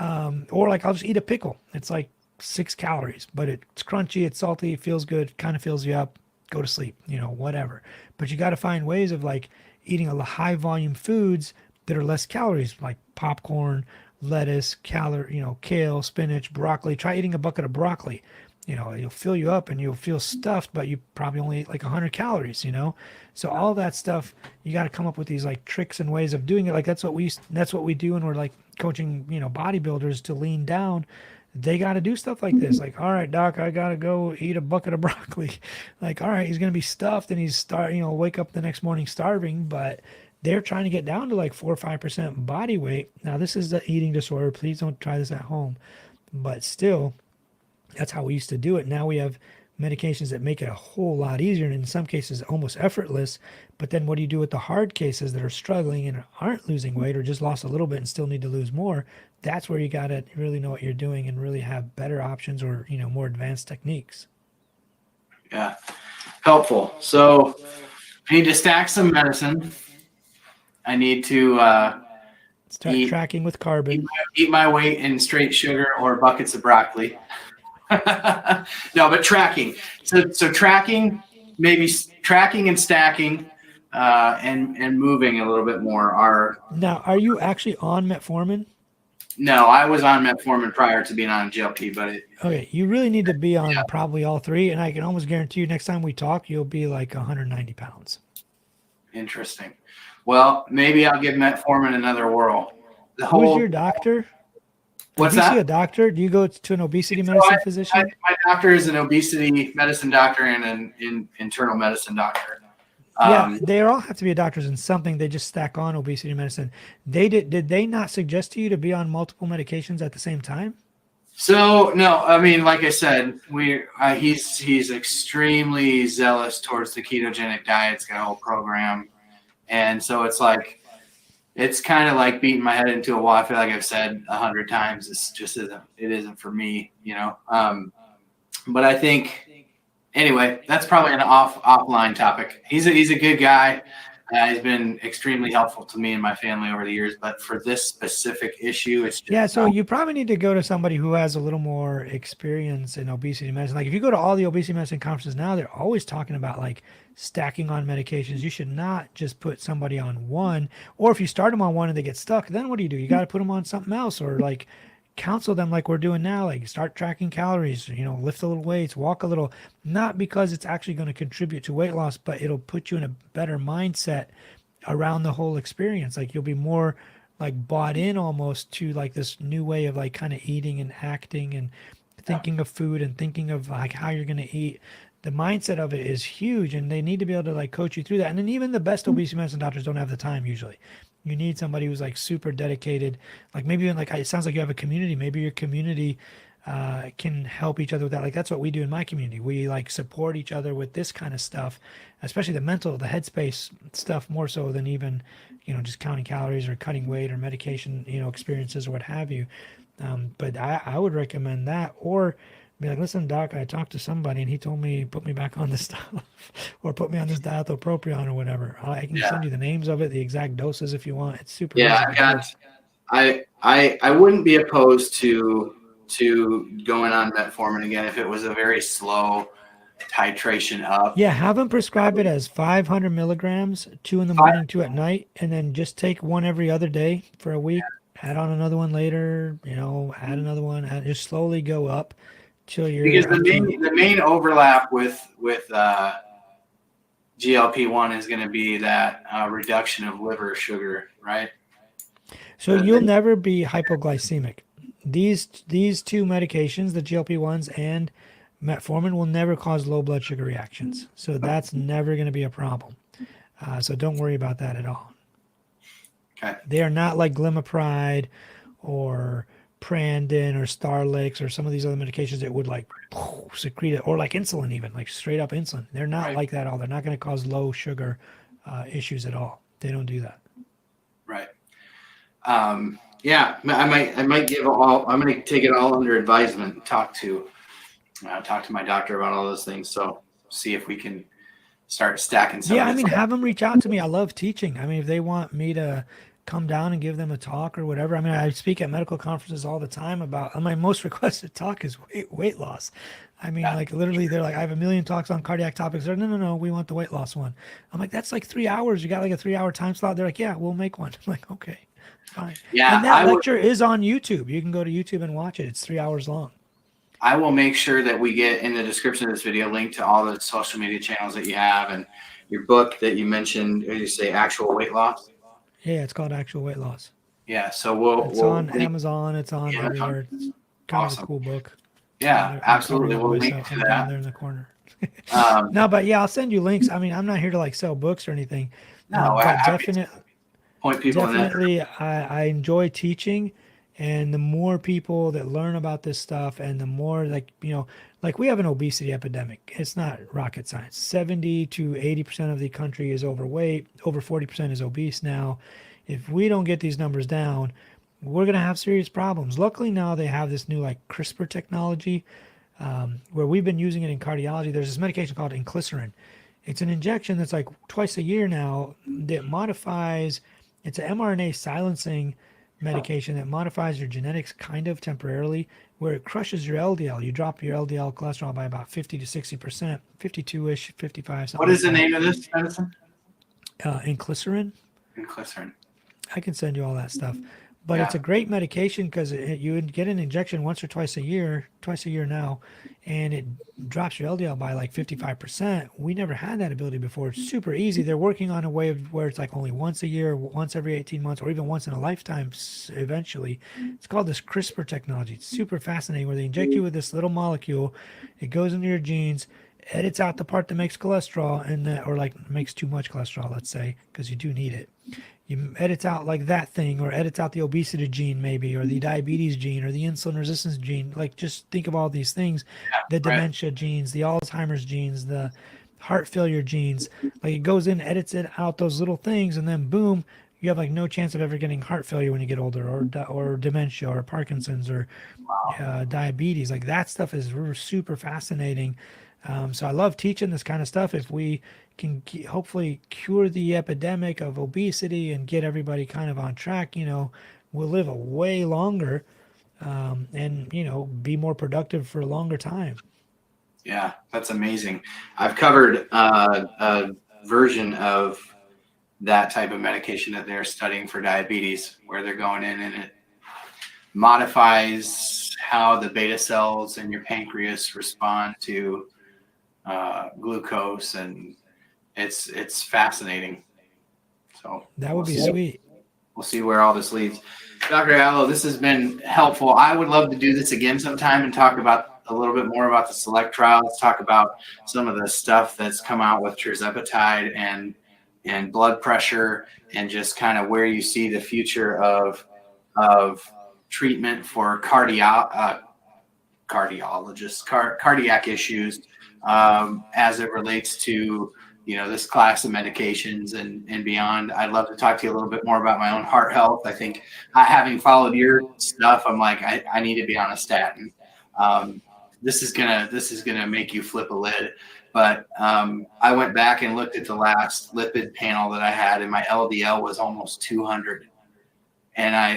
Speaker 4: Or like, I'll just eat a pickle. It's like 6 calories, but it's crunchy, it's salty, it feels good, kind of fills you up, go to sleep, whatever. But you got to find ways of like eating a high volume foods that are less calories, like popcorn, lettuce, kale, spinach, broccoli. Try eating a bucket of broccoli. It'll fill you up and you'll feel stuffed, but you probably only ate like 100 calories, So all that stuff, you got to come up with these like tricks and ways of doing it. Like that's what we do when we're like coaching, bodybuilders to lean down. They got to do stuff like this. Like, all right, doc, I got to go eat a bucket of broccoli. Like, all right, he's going to be stuffed and wake up the next morning starving, but they're trying to get down to like 4 or 5% body weight. Now, this is the eating disorder. Please don't try this at home. But still, that's how we used to do it. Now we have medications that make it a whole lot easier, and in some cases almost effortless. But then what do you do with the hard cases that are struggling and aren't losing weight or just lost a little bit and still need to lose more? That's where you got to really know what you're doing and really have better options or, more advanced techniques.
Speaker 2: Yeah, helpful. So I need to stack some medicine. I need to
Speaker 4: start tracking with carbon.
Speaker 2: Eat my weight in straight sugar or buckets of broccoli. No, but tracking. So tracking, maybe tracking and stacking, and moving a little bit more are.
Speaker 4: Now, are you actually on metformin?
Speaker 2: No, I was on metformin prior to being on GLP, but
Speaker 4: okay, you really need to be on probably all three, and I can almost guarantee you next time we talk, you'll be like 190 pounds.
Speaker 2: Interesting. Well, maybe I'll give metformin another whirl.
Speaker 4: Who's your doctor?
Speaker 2: What's
Speaker 4: that?
Speaker 2: Do you
Speaker 4: see a doctor? Do you go to an obesity medicine physician?
Speaker 2: My doctor is an obesity medicine doctor and an internal medicine doctor.
Speaker 4: Yeah, they all have to be doctors in something. They just stack on obesity medicine. Did they not suggest to you to be on multiple medications at the same time?
Speaker 2: So no, I mean, like I said, he's extremely zealous towards the ketogenic diet. It's got a whole program, and so it's kind of like beating my head into a wall. I feel like I've said 100 times. It isn't for me, But I think anyway, that's probably an offline topic. He's a good guy. He's been extremely helpful to me and my family over the years, but for this specific issue, it's just
Speaker 4: Yeah, so you probably need to go to somebody who has a little more experience in obesity medicine. Like if you go to all the obesity medicine conferences now, they're always talking about like stacking on medications. You should not just put somebody on one, or if you start them on one and they get stuck, then what do? You got to put them on something else, or like counsel them like we're doing now, like start tracking calories, lift a little weights, walk a little, not because it's actually going to contribute to weight loss, but it'll put you in a better mindset around the whole experience. Like you'll be more like bought in almost to like this new way of like kind of eating and acting and thinking of food and thinking of like how you're going to eat. The mindset of it is huge, and they need to be able to like coach you through that. And then even the best obesity medicine doctors don't have the time usually. You need somebody who's like super dedicated, like maybe even like it sounds like you have a community. Maybe your community can help each other with that. Like that's what we do in my community. We like support each other with this kind of stuff, especially the headspace stuff more so than even, just counting calories or cutting weight or medication, experiences or what have you. But I would recommend that, or be like, listen, doc, I talked to somebody and he told me put me back on this stuff or put me on this diethopropion or whatever. I can send you the names of it, the exact doses if you want. It's super easy to do.
Speaker 2: I wouldn't be opposed to going on metformin again if it was a very slow titration up.
Speaker 4: Yeah, have them prescribe it as 500 milligrams, 2 in the morning, 2 at night, and then just take one every other day for a week. Add on another one later, add another one, just slowly go up till you're.
Speaker 2: Because the main overlap with GLP-1 is going to be that reduction of liver sugar, right?
Speaker 4: So you'll never be hypoglycemic. These two medications, the GLP-1s and metformin, will never cause low blood sugar reactions. So that's never going to be a problem. So don't worry about that at all.
Speaker 2: Okay.
Speaker 4: They are not like glimepiride or Prandin or Starlix or some of these other medications that would like secrete it, or like insulin, even like straight up insulin. They're not like that at all. They're not going to cause low sugar issues at all. They don't do that.
Speaker 2: Right. Yeah, I might give all. I'm going to take it all under advisement and talk to my doctor about all those things. So see if we can start stacking some.
Speaker 4: Yeah, I mean, have them reach out to me. I love teaching. I mean, if they want me to come down and give them a talk or whatever. I mean, I speak at medical conferences all the time about my most requested talk is weight loss. I mean, like literally they're like, I have 1 million talks on cardiac topics. They're no, we want the weight loss one. I'm like, that's like 3 hours. You got like a 3-hour time slot. They're like, yeah, we'll make one. I'm like, okay, fine.
Speaker 2: Yeah.
Speaker 4: And that lecture is on YouTube. You can go to YouTube and watch it. It's 3 hours long.
Speaker 2: I will make sure that we get in the description of this video link to all the social media channels that you have and your book that you mentioned. You say Actual Weight Loss.
Speaker 4: Yeah, it's called Actual Weight Loss.
Speaker 2: Yeah, so
Speaker 4: it's on Amazon. It's on everywhere. It's kind of a cool book.
Speaker 2: Yeah, absolutely. We'll link to that
Speaker 4: down there in the corner. No, but yeah, I'll send you links. I mean, I'm not here to like sell books or anything.
Speaker 2: No,
Speaker 4: but definitely
Speaker 2: point people
Speaker 4: definitely. I enjoy teaching, and the more people that learn about this stuff, and the more like we have an obesity epidemic. It's not rocket science. 70 to 80% of the country is overweight. Over 40% is obese now. If we don't get these numbers down, we're going to have serious problems. Luckily now they have this new like CRISPR technology where we've been using it in cardiology. There's this medication called inclisiran. It's an injection that's like twice a year now that modifies, it's an mRNA silencing medication that modifies your genetics kind of temporarily, where it crushes your LDL. You drop your LDL cholesterol by about 50 to 60%, 52-ish, 55.
Speaker 2: What is the name of this medicine?
Speaker 4: Inclisiran.
Speaker 2: Inclisiran.
Speaker 4: I can send you all that stuff. But it's a great medication because you would get an injection once or twice a year now, and it drops your LDL by like 55%. We never had that ability before. It's super easy. They're working on a way of where it's like only once a year, once every 18 months, or even once in a lifetime eventually. It's called this CRISPR technology. It's super fascinating where they inject you with this little molecule. It goes into your genes, edits out the part that makes cholesterol or like makes too much cholesterol, let's say, because you do need it. You edits out like that thing, or edits out the obesity gene maybe, or the diabetes gene, or the insulin resistance gene. Like just think of all these things, the dementia genes, the Alzheimer's genes, the heart failure genes. Like it goes in, edits it out those little things, and then boom, you have like no chance of ever getting heart failure when you get older, or dementia, or Parkinson's, or diabetes. Like that stuff is super fascinating. So I love teaching this kind of stuff. If we can hopefully cure the epidemic of obesity and get everybody kind of on track, we'll live a way longer, and be more productive for a longer time.
Speaker 2: Yeah, that's amazing. I've covered a version of that type of medication that they're studying for diabetes, where they're going in and it modifies how the beta cells in your pancreas respond to glucose, and it's fascinating. So
Speaker 4: that would be sweet.
Speaker 2: We'll see where all this leads. Dr. Alo, this has been helpful. I would love to do this again sometime and talk about a little bit more about the SELECT trials, talk about some of the stuff that's come out with Tirzepatide and blood pressure, and just kind of where you see the future of treatment for cardiac issues, as it relates to this class of medications and beyond. I'd love to talk to you a little bit more about my own heart health. I think having followed your stuff, I'm like, I need to be on a statin. This is gonna make you flip a lid. But I went back and looked at the last lipid panel that I had, and my LDL was almost 200. And I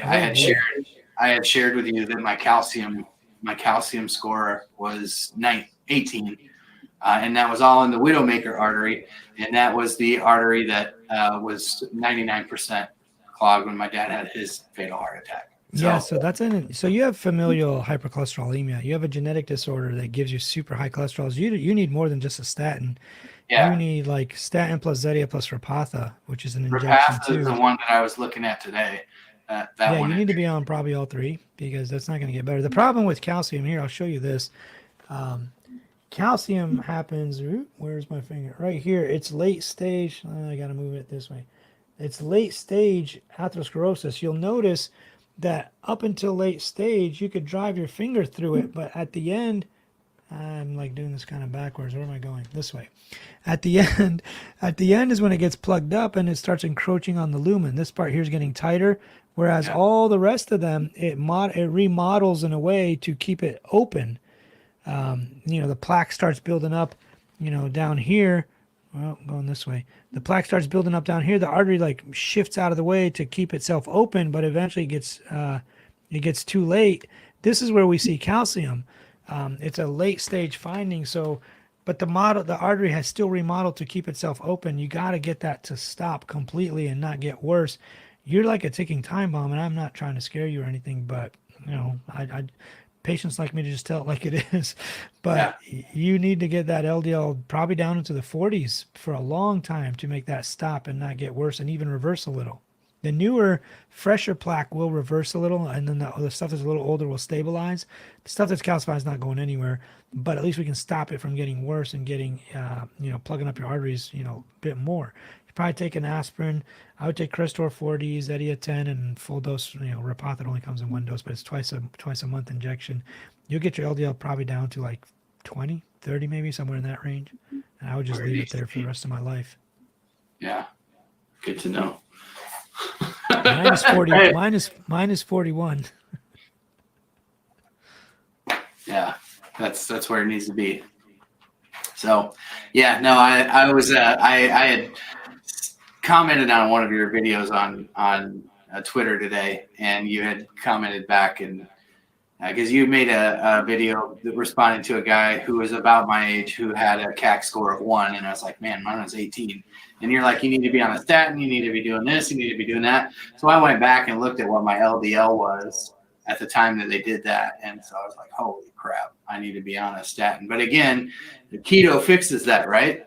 Speaker 2: had shared with you that my calcium score was 18. And that was all in the Widowmaker artery. And that was the artery that was 99% clogged when my dad had his fatal heart attack.
Speaker 4: So you have familial hypercholesterolemia. You have a genetic disorder that gives you super high cholesterol. You need more than just a statin.
Speaker 2: Yeah.
Speaker 4: You need like statin plus Zetia plus Repatha, which is an injection
Speaker 2: Repatha
Speaker 4: too.
Speaker 2: is the one that I was looking at today.
Speaker 4: You need to be on probably all three, because that's not going to get better. The problem with calcium here, I'll show you this. Calcium happens, where's my finger? Right here. It's late stage. I got to move it this way. It's late stage atherosclerosis. You'll notice that up until late stage, you could drive your finger through it, but at the end, I'm like doing this kind of backwards. Where am I going? This way. At the end is when it gets plugged up and it starts encroaching on the lumen. This part here is getting tighter, whereas all the rest of them, it remodels in a way to keep it open. The plaque starts building up, down here. Well, going this way. The plaque starts building up down here. The artery like shifts out of the way to keep itself open, but eventually it gets too late. This is where we see calcium. It's a late stage finding. But the artery has still remodeled to keep itself open. You got to get that to stop completely and not get worse. You're like a ticking time bomb, and I'm not trying to scare you or anything, but I patients like me to just tell it like it is. But you need to get that LDL probably down into the 40s for a long time to make that stop and not get worse and even reverse a little. The newer, fresher plaque will reverse a little, and then the stuff that's a little older will stabilize. The stuff that's calcified is not going anywhere, but at least we can stop it from getting worse and getting, plugging up your arteries, a bit more. You probably take an aspirin. I would take Crestor 40, Zetia 10, and full dose. Repatha only comes in one dose, but it's twice a month injection. You'll get your LDL probably down to like 20, 30, maybe somewhere in that range, and I would just leave it there for the rest of my life.
Speaker 2: Yeah, good to know.
Speaker 4: Minus 40, minus 41.
Speaker 2: Yeah, that's where it needs to be. So, I was I had commented on one of your videos on Twitter today, and you had commented back, and because you made a video responding to a guy who was about my age who had a CAC score of 1, and I was like, man, mine was 18. And you're like, you need to be on a statin, you need to be doing this, you need to be doing that. So I went back and looked at what my LDL was at the time that they did that, and so I was like, holy crap, I need to be on a statin. But again, the keto fixes that, right?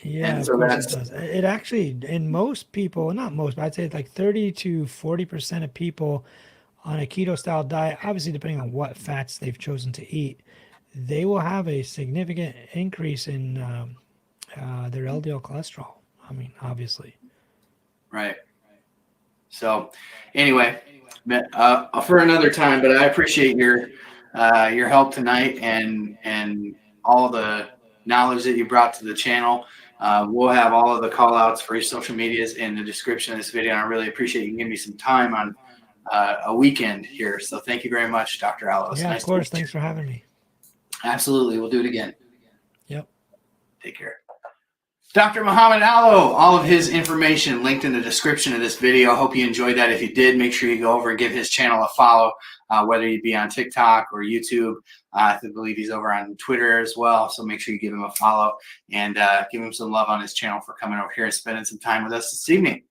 Speaker 4: Yeah, so it does. It actually, in most people, not most, but I'd say like 30 to 40% of people on a keto style diet, obviously depending on what fats they've chosen to eat, they will have a significant increase in their LDL cholesterol. I mean, obviously.
Speaker 2: Right. So anyway, for another time, but I appreciate your help tonight and all the knowledge that you brought to the channel. We'll have all of the call outs for your social medias in the description of this video. And I really appreciate you giving me some time on a weekend here. So thank you very much, Dr. Alo.
Speaker 4: Yeah, of course. Thanks for having me.
Speaker 2: Absolutely. We'll do it again. Take care. Dr. Mohamad Alo, all of his information linked in the description of this video. I hope you enjoyed that. If you did, make sure you go over and give his channel a follow, whether you be on TikTok or YouTube. I believe he's over on Twitter as well, so make sure you give him a follow and give him some love on his channel for coming over here and spending some time with us this evening.